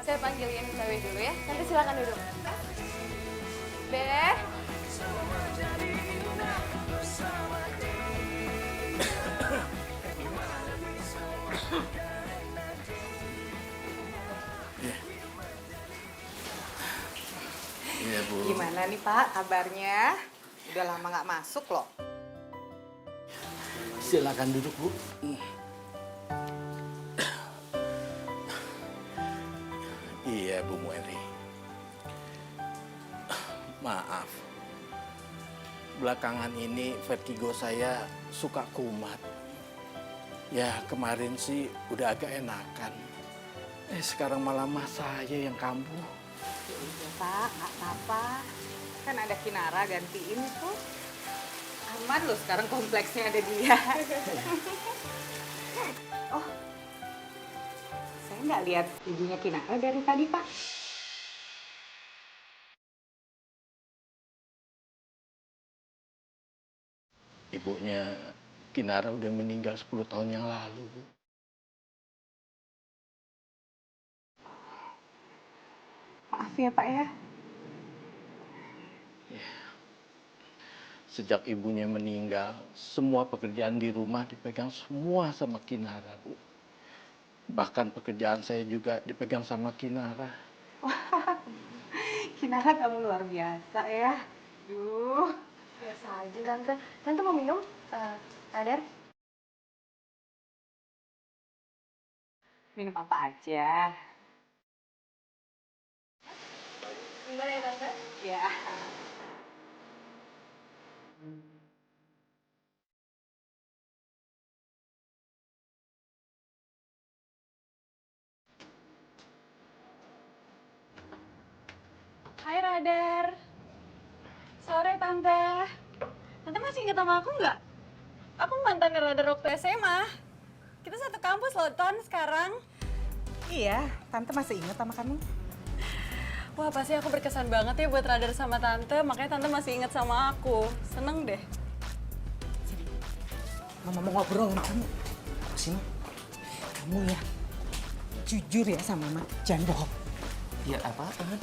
Saya panggilin Dewi dulu ya. Tante silakan duduk. Beh. Iya Bu. Gimana nih Pak kabarnya? Udah lama nggak masuk loh. Silakan duduk Bu. Iya Bu Mueri. Maaf. Belakangan ini vertigo saya suka kumat. Ya kemarin sih udah agak enakan. Sekarang malah mas saya yang kambuh. Ya udah Pak, nggak apa-apa. Kan ada Kinara gantiin tuh. Aman loh sekarang kompleksnya ada dia. Oh, saya nggak lihat ibunya Kinara dari tadi Pak. Ibunya Kinara udah meninggal 10 tahun yang lalu, Bu. Maaf ya Pak ya. Sejak ibunya meninggal, semua pekerjaan di rumah dipegang semua sama Kinara, Bu. Bahkan pekerjaan saya juga dipegang sama Kinara. Kinara kamu luar biasa ya. Duh. Biasa aja, Tante. Tante mau minum? Radar? Minum apa aja? Gimana ya, Tante? Ya. Hai Radar. Sore Tante. Tante masih ingat sama aku nggak? Aku mantan Radar waktu SMA. Kita satu kampus loh, Ton, sekarang. Iya, Tante masih ingat sama kamu. Wah, pasti aku berkesan banget ya buat Radar sama Tante, makanya Tante masih ingat sama aku. Seneng deh. Mama mau ngobrol sama kamu. Apa sih, Ma? Kamu ya, jujur ya sama Mama, jangan bohong. Ya apaan?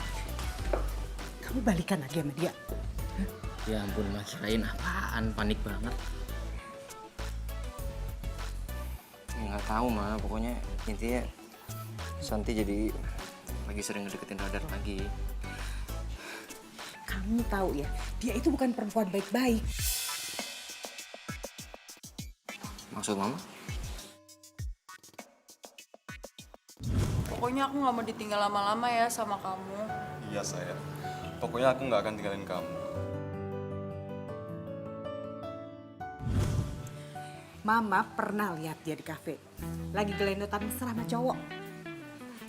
Kamu balikan lagi sama dia. Ya ampun, mah kirain apaan, panik banget. Ya nggak tahu mah, pokoknya intinya Santi jadi lagi sering ngedeketin Radar lagi. Kamu tahu ya, dia itu bukan perempuan baik-baik. Maksud Mama? Pokoknya aku nggak mau ditinggal lama-lama ya sama kamu. Iya sayang, pokoknya aku nggak akan tinggalin kamu. Mama pernah lihat dia di kafe, lagi gelendotan mesra sama cowok.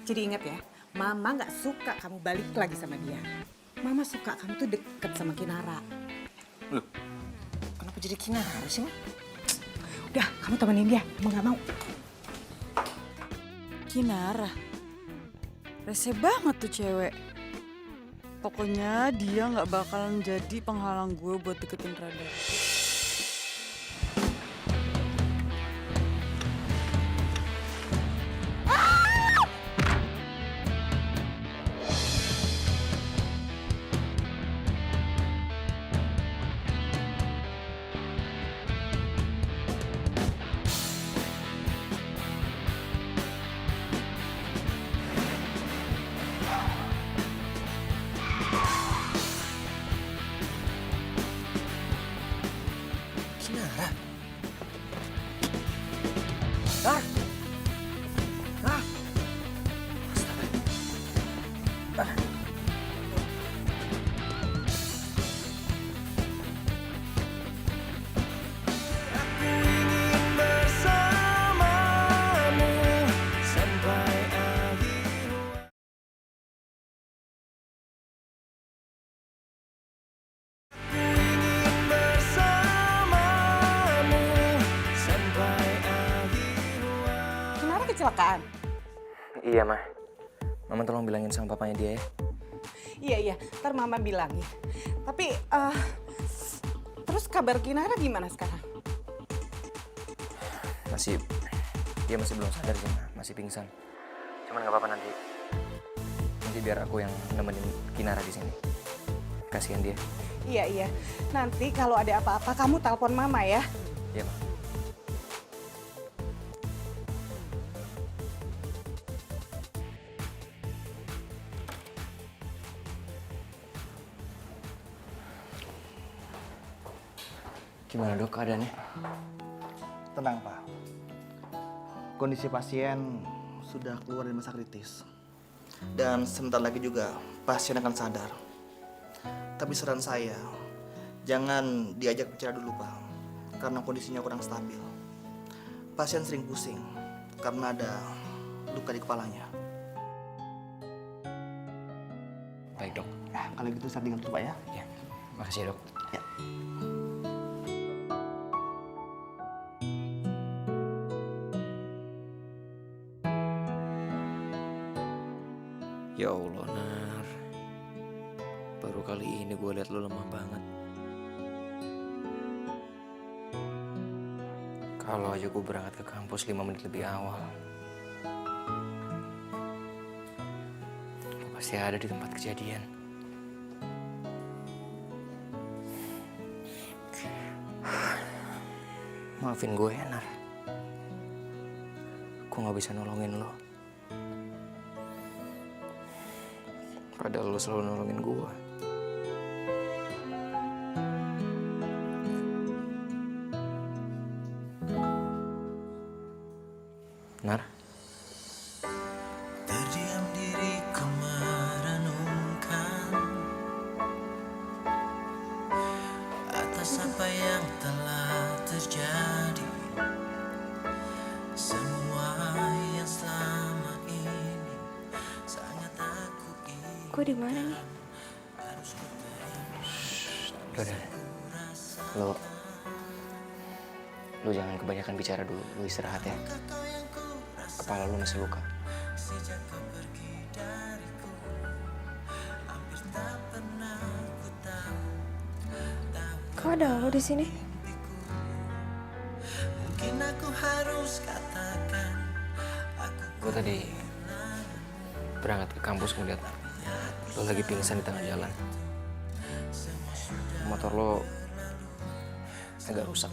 Jadi ingat ya, Mama nggak suka kamu balik lagi sama dia. Mama suka kamu tuh deket sama Kinara. Loh, kenapa jadi Kinara sih, Ma? Udah, kamu temenin dia, Mama nggak mau. Kinara. Rese banget tuh cewek. Pokoknya dia nggak bakalan jadi penghalang gue buat deketin Radar. Kinara? Dar! Dar! Astaga. Ah. Bersamamu sampai akhir. Bersamamu sampai akhir. Kinara kecelakaan? Iya, Ma. Mama tolong bilangin sama papanya dia ya. Iya, ntar Mama bilangin. Tapi, terus kabar Kinara gimana sekarang? Dia masih belum sadar sih, Ma. Masih pingsan. Cuman nggak apa-apa nanti. Nanti biar aku yang nemenin Kinara di sini. Kasihan dia. Iya. Nanti kalau ada apa-apa kamu telepon Mama ya. Iya, Ma. Gimana dok keadaannya? Tenang Pak, kondisi pasien sudah keluar dari masa kritis. Dan sebentar lagi juga pasien akan sadar. Tapi saran saya, jangan diajak bicara dulu Pak, karena kondisinya kurang stabil. Pasien sering pusing karena ada luka di kepalanya. Baik dok. Ya, kalau gitu saya tinggal dulu Pak ya. Ya, makasih dok. Ya. Ya Allah, Nar. Baru kali ini gue liat lo lemah banget. Kalau aja gue berangkat ke kampus 5 menit lebih awal, gue pasti ada di tempat kejadian. Maafin gue ya, Nar. Gue gak bisa nolongin lo. Padahal lo selalu nolongin gue. Nar, Terdiam diriku merenungkan atas apa yang telah terjadi. Semua yang selama ini sangat aku ingin. Gue di mana nih? udah. Lo jangan kebanyakan bicara dulu. Lo istirahat ya. Kepala lo masih luka. Kok ada lo di sini? Mungkin aku harus katakan Gue tadi berangkat ke kampus ngeliat lo lagi pingsan di tengah jalan. Motor lo agak rusak.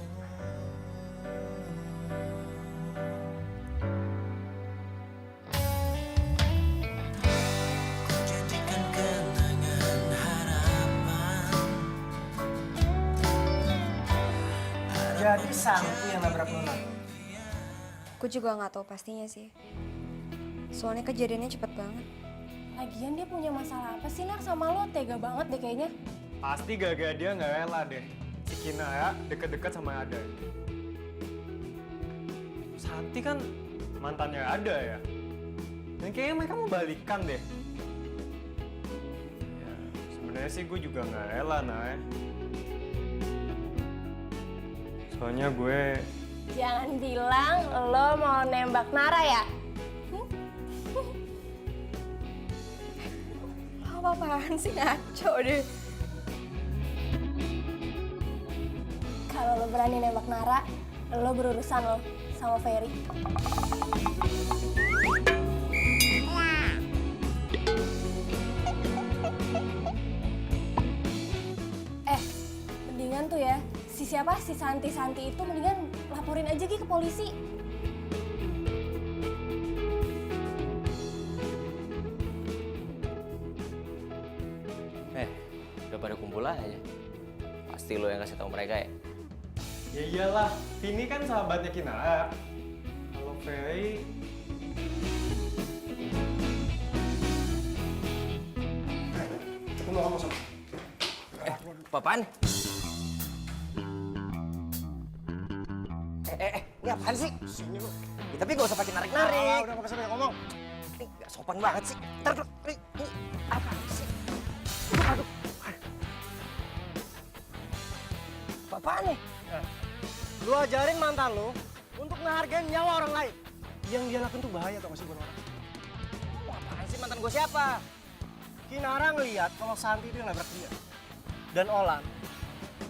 jadikan kenangan harapan. Jadi Santi yang nabrak Luna. Gue juga nggak tahu pastinya sih. Soalnya kejadiannya cepet banget. Lagian dia punya masalah apa sih Nar sama lo? Tega banget deh kayaknya. Pasti gagal dia nggak rela deh. Si Kina ya deket-deket sama Ada. Santi kan mantannya Ada ya. Dan kayaknya mereka mau balikan deh. Ya, sebenarnya sih gue juga nggak rela, Nay. Soalnya gue Jangan bilang lo mau nembak Nara ya? Apa-apaan sih, ngaco deh. Kalau lo berani nembak Nara, lo berurusan lo sama Ferry. Mendingan tuh ya, si Santi itu mendingan laporin aja Gi ke polisi. Udah pada kumpul aja. Pasti lo yang kasih tahu mereka ya. ya iyalah, Vini kan sahabatnya Kinara. Kalau Ferry Ngomong sama. Apaan? Ini apaan sih? Sini lu. Ya, tapi gak usah pakai narik-narik. Udah nggak usah banyak ngomong. Ini gak sopan banget sih. Ntar dulu. Ini apaan sih? Aduh. Apaan nih? Lu ajarin mantan lu untuk ngehargain nyawa orang lain. Yang dia lakuin tuh bahaya tau gak sih buat orang. Apaan sih mantan gue siapa? Kinara ngeliat kalau Santi itu yang nabrak dia. Dan Olan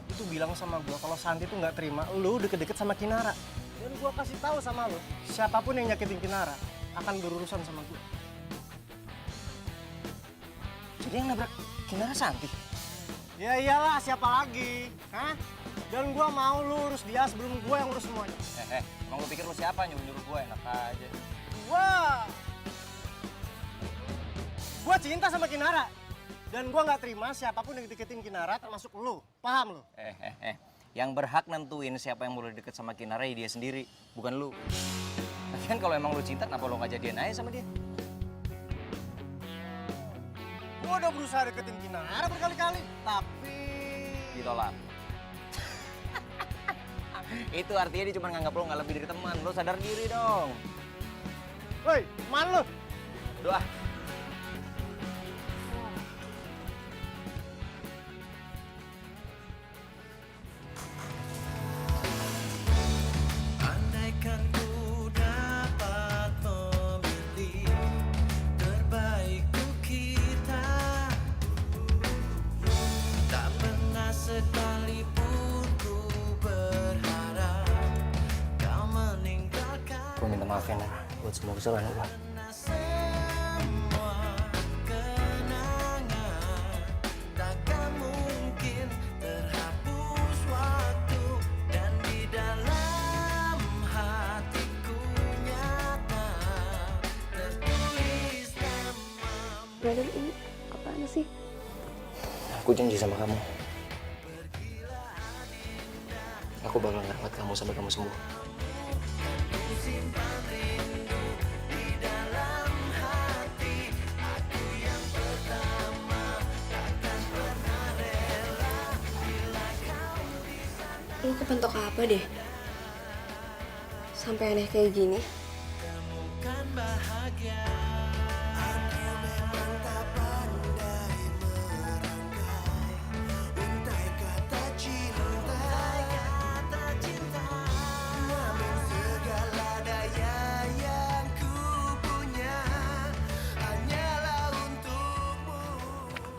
itu bilang sama gua kalau Santi tuh nggak terima lu deket-deket sama Kinara. Dan gua kasih tahu sama lu, siapapun yang nyakitin Kinara akan berurusan sama gua. Jadi yang nabrak Kinara Santi? Ya iyalah, siapa lagi? Hah? Dan gua mau lu urus dia sebelum gua yang urus semuanya. Emang lu pikir lu siapa nyuruh-nyuruh gue? Enak aja. Gua cinta sama Kinara. Dan gua nggak terima siapapun yang deketin Kinara termasuk lu. Paham lu? Yang berhak nentuin siapa yang boleh deket sama Kinara ya dia sendiri, bukan lu. Lagian kalau emang lu cinta, kenapa lu nggak jadian aja sama dia? Gua udah berusaha deketin Kinara berkali-kali, tapi Ditolak. Itu artinya dia cuma nganggap lo nggak lebih dari teman. Lo sadar diri dong. woi, mana lu? Doa. Andaikan ku dapat memilih terbaikku kita, tak pernah sekalipun ku berharap kau meninggalkan. Gue minta maaf ya, Nar, buat semua kesalahan gue. Semua kenangan takkan mungkin terhapus waktu, dan di dalam hatiku nyata tertulis nama. Brother ini apa? sih? Aku janji sama kamu. Aku bakal ngerawat kamu sampai kamu sembuh. Lu kepentok apa deh? Sampai aneh kayak gini.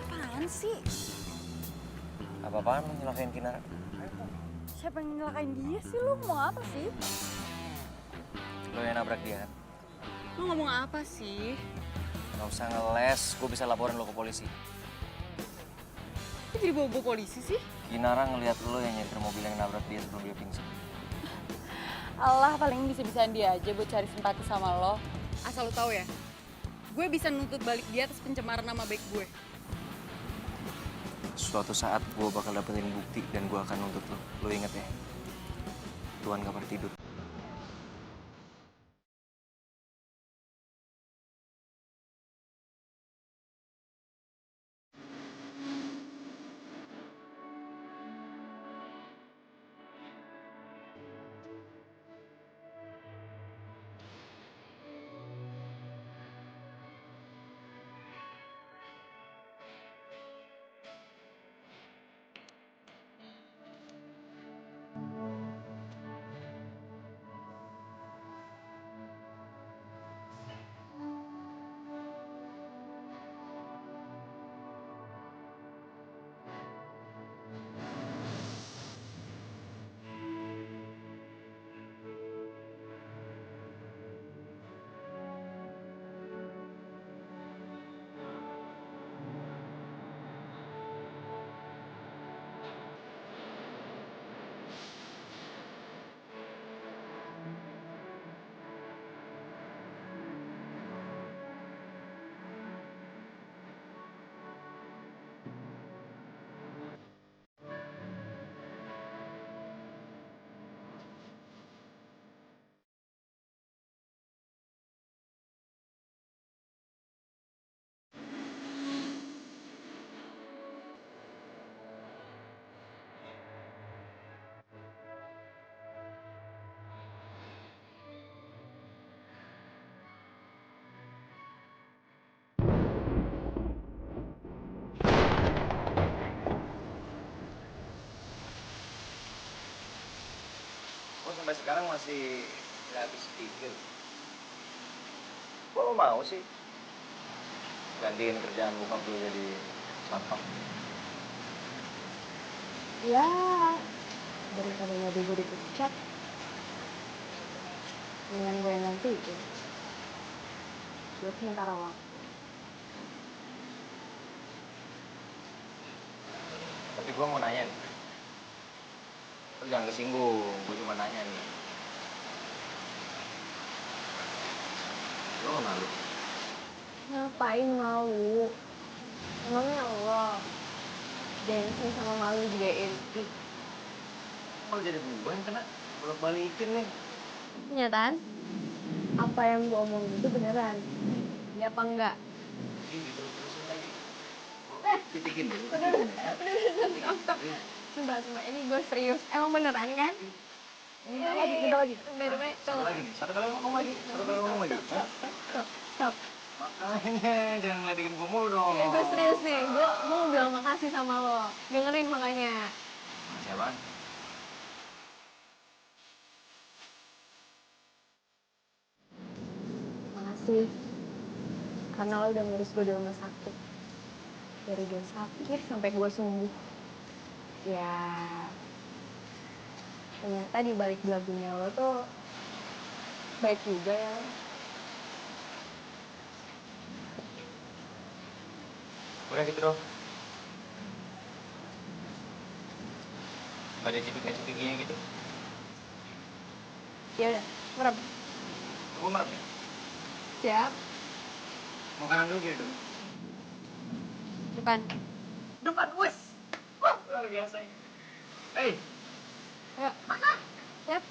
Apaan sih? Apa-apaan lu nyelakain Kinara? Siapa yang nyelakain dia sih? Lu mau apa sih? Lo yang nabrak dia kan? Lu ngomong apa sih? Gak usah ngeles, gue bisa laporin lo ke polisi. Kok jadi bawa polisi sih? Kinara ngelihat lo yang nyetir mobil yang nabrak dia sebelum dia pingsan. Allah paling bisa-bisaan dia aja buat cari simpati sama lo. Asal lo tahu ya, gue bisa nuntut balik dia atas pencemaran nama baik gue. Suatu saat gue bakal dapetin bukti dan gue akan nuntut lo. Lo inget ya? Tuhan gak pernah tidur. Gue sampai sekarang masih gak habis pikir. Kok lo mau sih gantiin kerjaan bokap lo jadi satpam? Ya, daripada nggak gue dipecat, dengan gue yang gantiin. Buat sementara waktu. Tapi gue mau nanya nih. Lo jangan kesinggung, gue cuma nanya nih. Lo malu? Ngapain malu? Emangnya Allah dancing sama malu juga iri. Kalau jadi gue yang kena bolak-balikin nih. Kenyataan? Apa yang gue omongin itu beneran? Ya apa enggak? Terusin lagi. Titikin dulu. Stop. Sumpah, ini gue serius. Emang beneran kan? Kita lagi. Satu lagi. Satu kali ngomong lagi. Stop. Makanya jangan ngeledekin gue mulu dong. Ya gue serius nih. Gue mau bilang makasih sama lo. Dengerin makanya. Makasih apaan? Makasih. Karena lo udah ngurus gue di rumah sakit. Dari gue sakit sampai gue sembuh. Ya, ternyata di balik belagunya lo tuh baik juga ya. Udah gitu dong. Gak ada cipika-cipiknya gitu. Ya udah, merem. Gue merem ya? Siap. Mau kanan dulu kiri dulu? Bukan. Depan gue. Wah, luar biasa. Hei, Ya. Yap.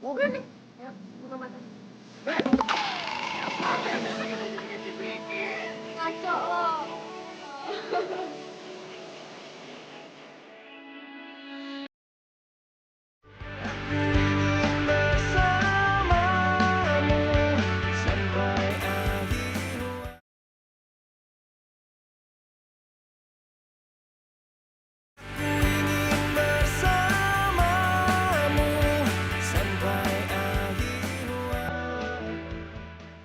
buka nih. Ya, buka mata. Ngaco lo.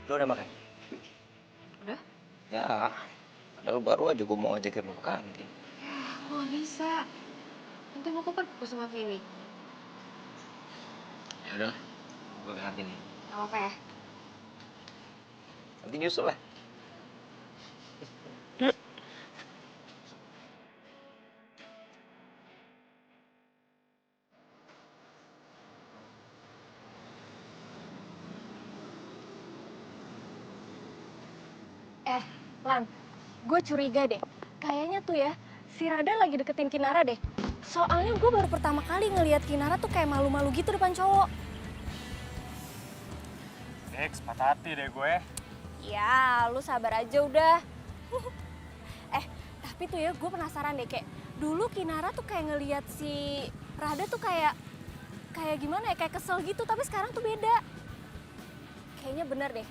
Lo udah makan? Udah? Ya, padahal baru aja gue mau ajakin lo ke kantin. Gue gak bisa. Nanti mau ke sama Vini. Ya udah, gue ke kantin nih. Gak apa-apa ya? Nanti nyusul lah. Lan, gue curiga deh. Kayaknya tuh ya, si Rada lagi deketin Kinara deh. Soalnya gue baru pertama kali ngelihat Kinara tuh kayak malu-malu gitu depan cowok. Dex, patah hati deh gue. Ya, lu sabar aja udah. Tapi tuh ya gue penasaran deh, kayak dulu Kinara tuh kayak ngelihat si Rada tuh kayak gimana ya, kayak kesel gitu, tapi sekarang tuh beda. Kayaknya bener deh,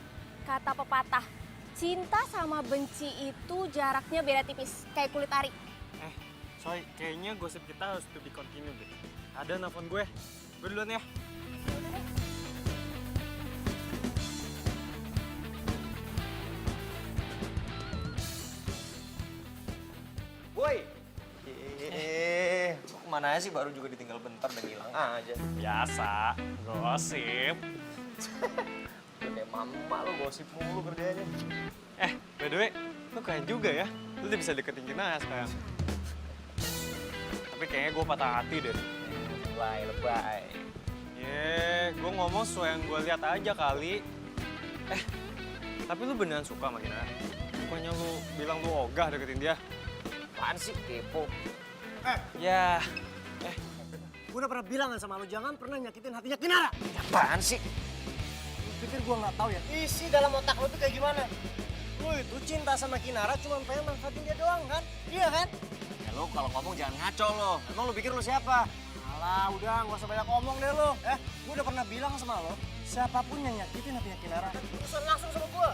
kata pepatah, cinta sama benci itu jaraknya beda tipis, kayak kulit ari. Soy, kayaknya gosip kita harus to be continue deh. Ada nelfon gue duluan ya. Woi! Lo kemana aja sih? Baru juga ditinggal bentar dan hilang aja. Biasa, gosip. Udah kayak mama lo gosip mulu kerjanya. By the way, lu keren juga ya. Lu udah bisa deketin Kinara sekarang. Tapi kayaknya gue patah hati deh. Lebay. Gue ngomong sesuai yang gue lihat aja kali. Tapi lu beneran suka sama Kinara? Bukannya lu bilang lu ogah deketin dia? Apaan sih? Kepo. Ya, Gue udah pernah bilang kan sama lo, jangan pernah nyakitin hatinya Kinara. Apaan sih? Lu pikir gue nggak tahu ya? Isi dalam otak lo tuh kayak gimana? Lo itu cinta sama Kinara cuma pengen manfaatin dia doang kan? Iya kan? Ya lo kalau ngomong jangan ngaco lo. Emang lo pikir lo siapa? Alah, udah nggak usah banyak ngomong deh lo. Gue udah pernah bilang sama lo, siapapun yang nyakitin hatinya Kinara, urusan langsung sama gue.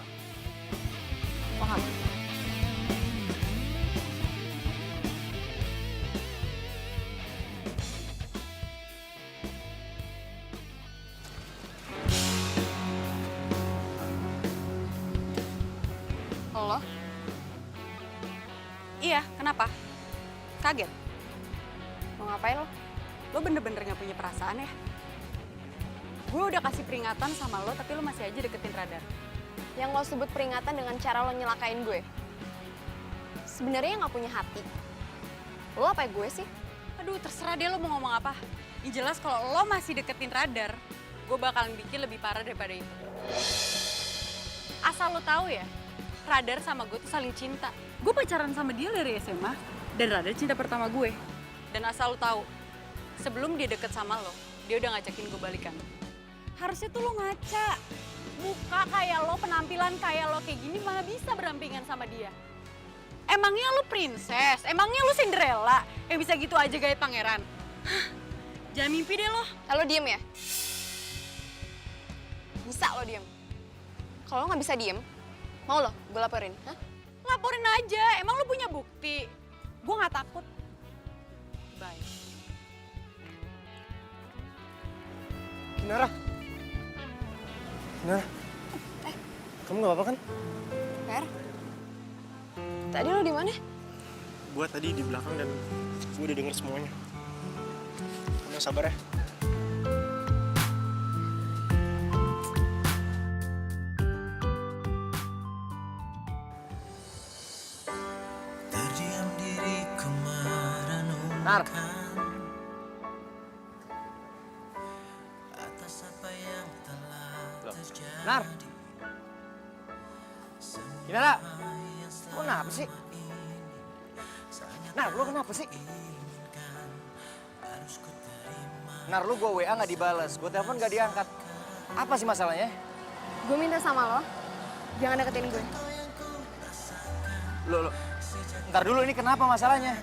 Paham? Lo? Iya, kenapa? Kaget? Mau ngapain lo? Lo bener-bener gak punya perasaan ya? Gue udah kasih peringatan sama lo, tapi lo masih aja deketin Radar. Yang lo sebut peringatan dengan cara lo nyelakain gue. Sebenarnya nggak punya hati. Lo apa ya gue sih? Aduh, terserah deh lo mau ngomong apa. Yang jelas kalau lo masih deketin Radar, gue bakalan bikin lebih parah daripada itu. Asal lo tahu ya, Radar sama gue tuh saling cinta. Gue pacaran sama dia dari SMA, dan Radar cinta pertama gue. Dan asal lo tahu, sebelum dia deket sama lo, dia udah ngajakin gue balikan. Harusnya tuh lo ngaca. Muka kayak lo, penampilan kayak lo kayak gini malah bisa berampingan sama dia. Emangnya lo princess? Emangnya lo Cinderella yang bisa gitu aja gaya pangeran? Hah, jangan mimpi deh lo. Lo diem ya? Bisa lo diem. Kalau lo nggak bisa diem, mau lo gue laporin? Hah? Laporin aja, emang lo punya bukti? Gue nggak takut. Bye. Kinara. Kinara. Kamu nggak apa-apa kan? Fer, tadi lo di mana? Gue tadi di belakang dan gue udah denger semuanya. Kamu sabar ya. Terdiam diriku merenungkan Nar. atas apa yang telah terjadi. Nar. Kinara. Kok kenapa sih? Nar, lu kenapa sih? Nar, lu gue WA nggak dibales, gue telepon nggak diangkat. Apa sih masalahnya? Gue minta sama lo, jangan deketin gue. Lo, ntar dulu ini kenapa masalahnya?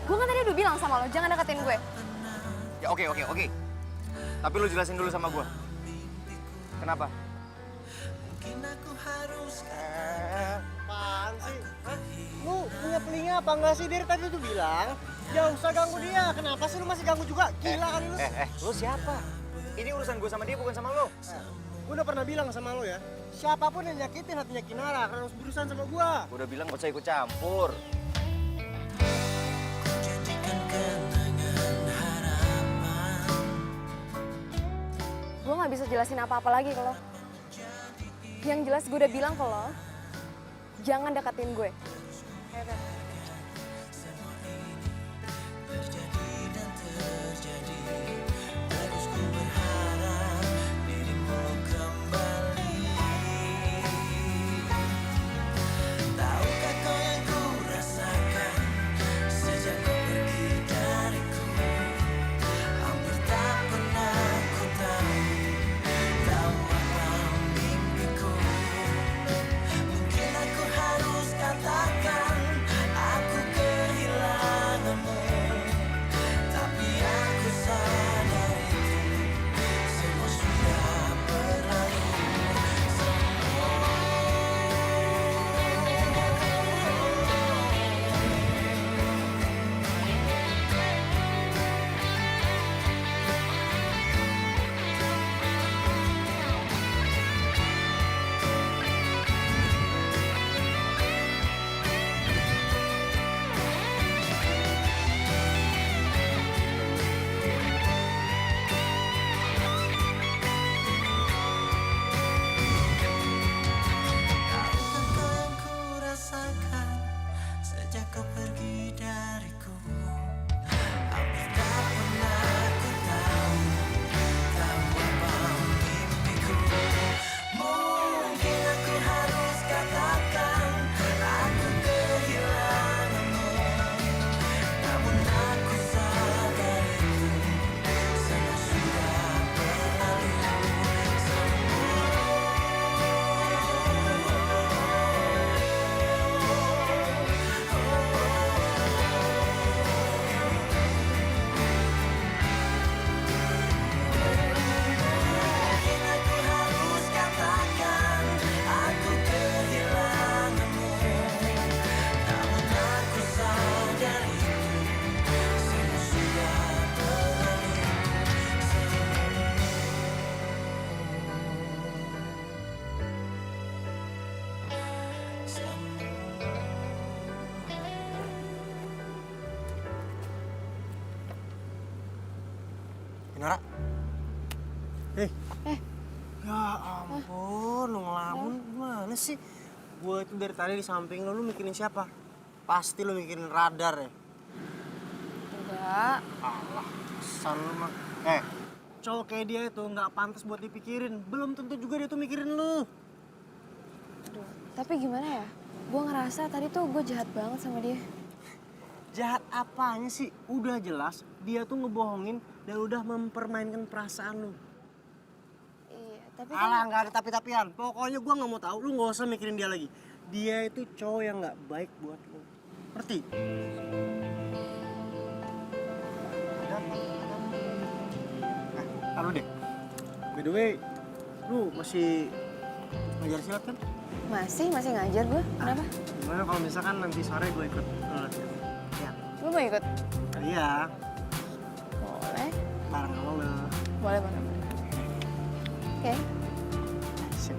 Gue kan tadi udah bilang sama lo, jangan deketin gue. Ya oke. Tapi lu jelasin dulu sama gue. Kenapa? Apaan sih? Hah? Lu punya telinga apa enggak sih? Dari tadi tuh bilang, jangan usah ganggu dia. Kenapa sih lu masih ganggu juga? Gila kali lu. Lu siapa? Ini urusan gue sama dia, bukan sama lo. Gue udah pernah bilang sama lo ya, siapapun yang nyakitin hatinya Kinara akan harus berurusan sama gue. Gue udah bilang gak usah ikut campur. Gue gak bisa jelasin apa-apa lagi ke lo. Yang jelas gue udah bilang ke lo, jangan deketin gue. Ya udah. Kinara. Ya ampun, lu ngelamun gimana sih? Gue itu dari tadi di samping lu mikirin siapa? Pasti lu mikirin radar ya? Enggak. Alah, kesan lu mah. Cowok kayak dia itu nggak pantas buat dipikirin. Belum tentu juga dia tuh mikirin lu. Aduh, tapi gimana ya? Gue ngerasa tadi tuh gue jahat banget sama dia. Jahat apanya sih? Udah jelas dia tuh ngebohongin dan udah mempermainkan perasaan lu. Iya, tapi Alah, nggak ada tapi-tapian. Pokoknya gua nggak mau tahu, lu nggak usah mikirin dia lagi. Dia itu cowok yang nggak baik buat lu. Ngerti? Taruh deh. By the way, lu masih ngajar silat kan? masih ngajar gue. Kenapa? Gimana kalau misalkan nanti sore gue ikut latihan? Ya. Lu mau ikut? Iya. Boleh. Bareng sama lu. Boleh. Oke. Asik.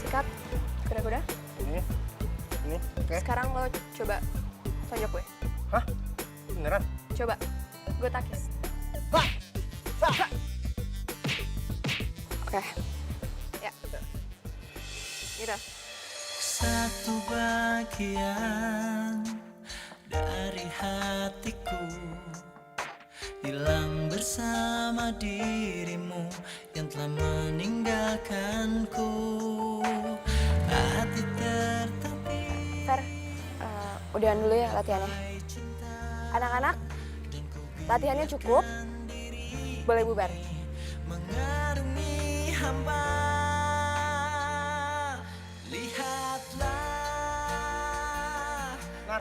Sikat kuda-kuda. Ini, oke. Sekarang lo coba tonjok gue. Hah? Beneran? Coba. Gue takis. Oke. Gitu. Satu bagian dari hatiku hilang bersama dirimu yang telah meninggalkanku. Hati tertapi. Fer, udahan dulu ya latihannya. Anak-anak, latihannya cukup. Boleh bubar. Mengarungi hamba, lihatlah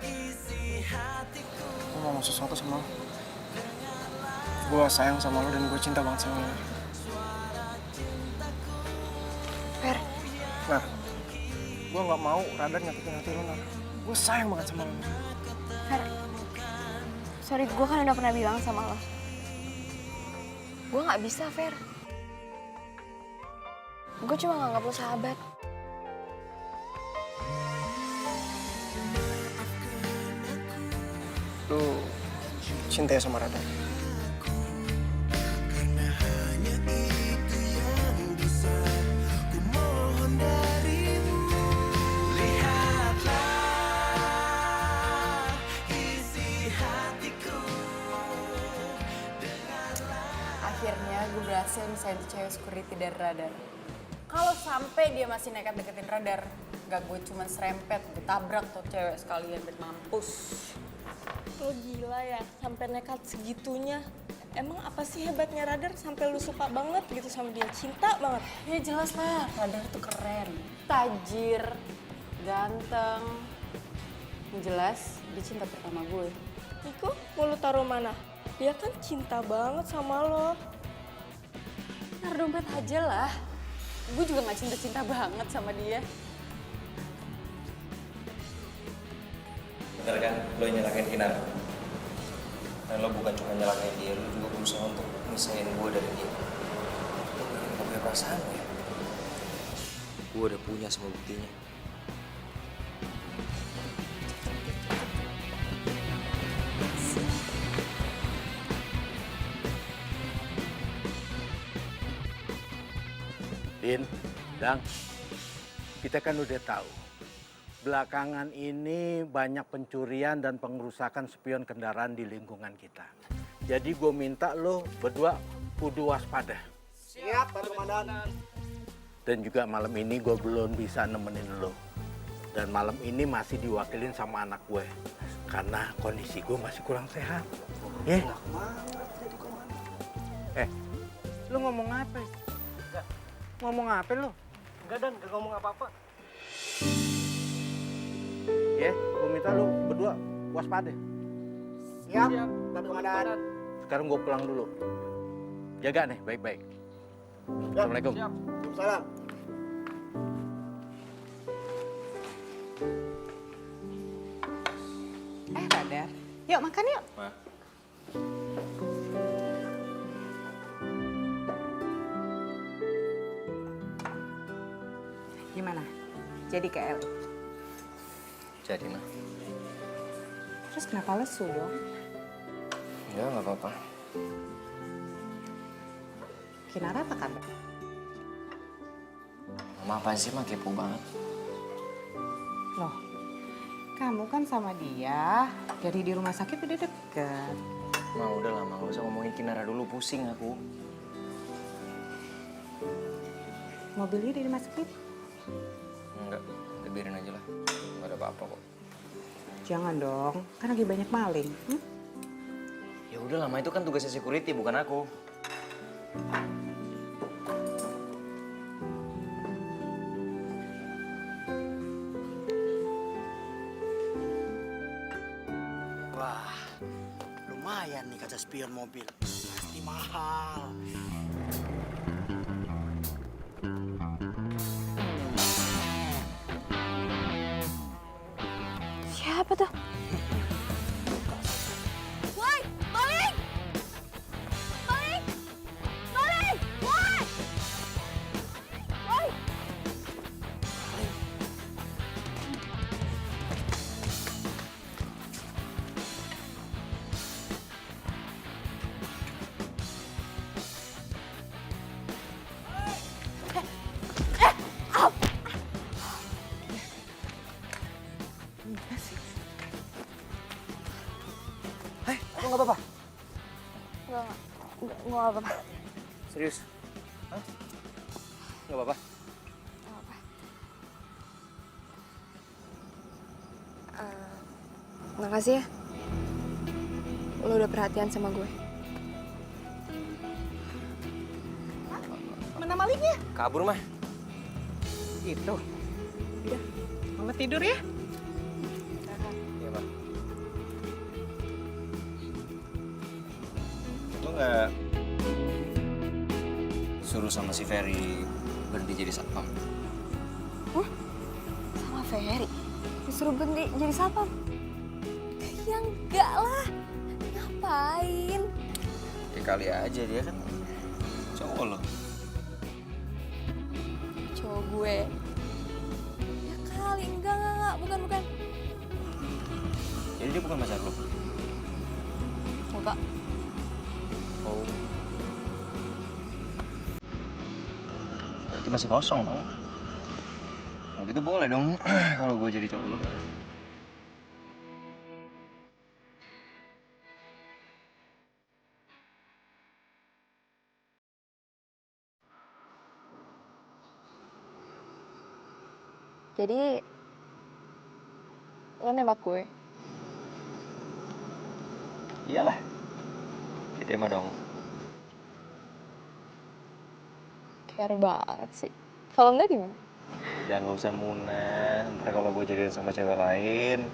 isi hatiku. Gue mau ngomong sesuatu sama lo. Gue sayang sama lo dan gue cinta banget sama lo. Fer, Nah, gue gak mau Radar nyakitin hati lo, Nar. Gue sayang banget sama lo. Fer, sorry gue kan udah pernah bilang sama lo. Gue gak bisa, Fer. Gue cuma nganggap lo sahabat. Lo cinta ya sama Radar? Akhirnya gue berhasil misahin tuh cewek security dari Radar. Kalau sampai dia masih nekat deketin Radar, gak gue cuman serempet, gue tabrak tuh cewek sekalian biar mampus. Lo gila ya, sampai nekat segitunya. Emang apa sih hebatnya Radar sampai lu suka banget gitu sama dia, cinta banget? Ya jelas lah, Radar tuh keren, tajir, ganteng. Yang jelas, dia cinta pertama gue. Niko, mau lu taruh mana? Dia kan cinta banget sama lo. Taruh dompet aja lah. Gue juga gak cinta-cinta banget sama dia. Bener kan, lo yang nyelakain Kinar. Dan lo bukan cuma nyelakain dia, lo juga berusaha untuk misahin gue dari dia. Gak punya perasaan ya? Gue udah punya semua buktinya. Din, Dang, kita kan udah tahu. Belakangan ini banyak pencurian dan pengerusakan spion kendaraan di lingkungan kita. Jadi gue minta lo berdua kudu waspada. Siap, Pak Komandan. Dan juga malam ini gue belum bisa nemenin lo. Dan malam ini masih diwakilin sama anak gue. Karena kondisi gue masih kurang sehat. Ya? Lo ngomong apa? Ngomong apa lo? Enggak, Dan. Gak ngomong apa-apa. Ya, gue minta lo berdua waspada. Siap, Pak Komandan. Sekarang gue pulang dulu. Jaga nih, baik-baik. Assalamualaikum. Waalaikumsalam. Radar, yuk makan yuk. Ma. Gimana? Jadi ke LA? Jadi, Ma. Terus kenapa lesu dong? Ya, nggak apa-apa. Kinara apa kabar? Mama apa sih, Ma? Kepo banget. Loh, kamu kan sama dia dari di rumah sakit udah deket. Ma, udah lah, Ma. Nggak usah ngomongin Kinara dulu. Pusing aku. Mobilnya di rumah sakit? Enggak, udah biarin aja lah. Nggak ada apa-apa kok. Jangan dong, kan lagi banyak maling. Ya udah lah, Ma. Itu kan tugasnya security, bukan aku. Wah, lumayan nih kaca spion mobil. Pasti mahal. Siapa tuh? Woi, balik! Balik! Balik! Woi! Woi! nggak apa-apa? Nggak apa-apa. Serius? Hah? Nggak apa-apa? Nggak apa-apa. Makasih ya. Lo udah perhatian sama gue. Mana malingnya? Kabur mah. Gitu. Udah, mama tidur ya. Iya mah. Lo nggak suruh sama si Ferry berhenti jadi satpam? Sama Ferry? Disuruh berhenti jadi satpam? Ya enggak lah. Ngapain? Ya kali aja dia kan cowok lo. Cowok gue. Ya kali, enggak, bukan. Jadi dia bukan pacar lo? Enggak. Oh. Berarti masih kosong dong. Kalau gitu boleh dong kalau gue jadi cowok lo. Jadi, lo nembak gue? Iyalah. Diterima dong. Care banget sih. Kalau enggak gimana? Jangan nggak usah munah. Ntar kalau gue jadian sama cewek lain,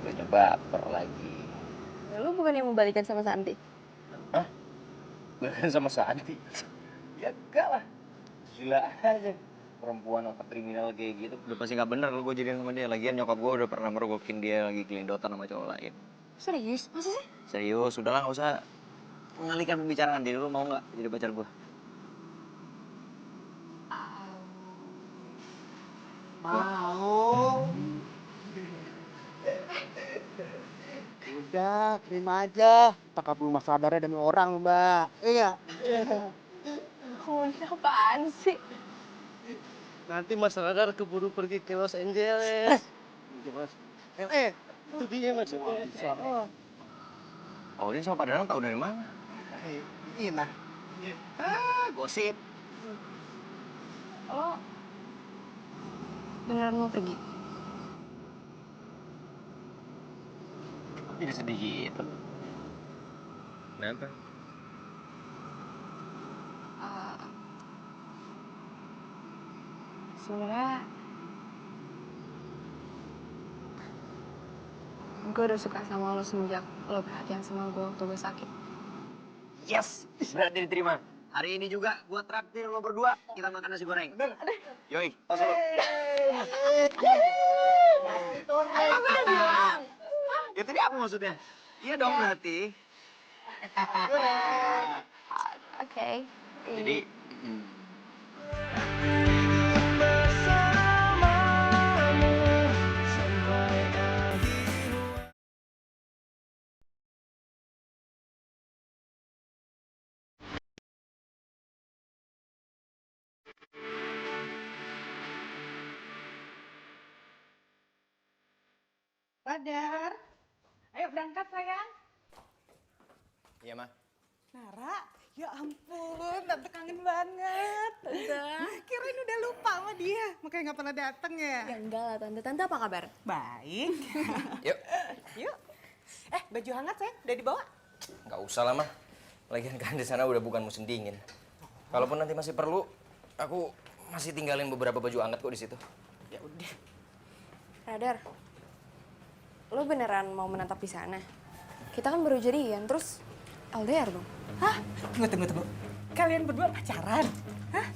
gue baper lagi. Lo bukan yang mau balikan sama Santi? Hah? Balikan sama Santi? Ya enggak lah. Gila aja. Perempuan otak kriminal kayak gitu udah pasti nggak bener kalau gue jadian sama dia. Lagian nyokap gue udah pernah mergokin dia lagi gelendotan sama cowok lain. Serius? Masa sih? Serius, udahlah nggak usah mengalihkan pembicaraan. Dia dulu mau nggak jadi pacar gue? Mau. Udah, terima aja. Tak kabur mas sadarnya demi orang, Mbak. Iya. Udah, apaan sih? Nanti Mas Radar keburu pergi ke Los Angeles. Mas. Itu dia Mas. Oh, ini sama Pak Danang tahu dari mana? Iya. Gosip. Lo beneran mau pergi? Jadi sedih gitu. Kenapa? Sebenarnya gue udah suka sama lo semenjak lo perhatian sama gue waktu gue sakit. Yes, berarti diterima. Hari ini juga gue traktir lo berdua, kita makan nasi goreng. Yoi, masuk lo. Ya tadi apa maksudnya? Iya dong berarti. Oke. Jadi, Radar, ayo berangkat sayang. iya mah. Nara, ya ampun, tante kangen banget. Tante. Kirain udah lupa sama dia, makanya nggak pernah dateng ya. Ya enggak lah tante. Tante apa kabar? Baik. Yuk. Yuk. Baju hangat sayang, udah dibawa? Nggak usah lah mah. Lagian kan di sana udah bukan musim dingin. Kalaupun nanti masih perlu, aku masih tinggalin beberapa baju hangat kok di situ. Ya udah. Radar, lo beneran mau menetap di sana? Kita kan baru jadian, terus LDR dong. Hah? Tunggu. Kalian berdua pacaran? Hah?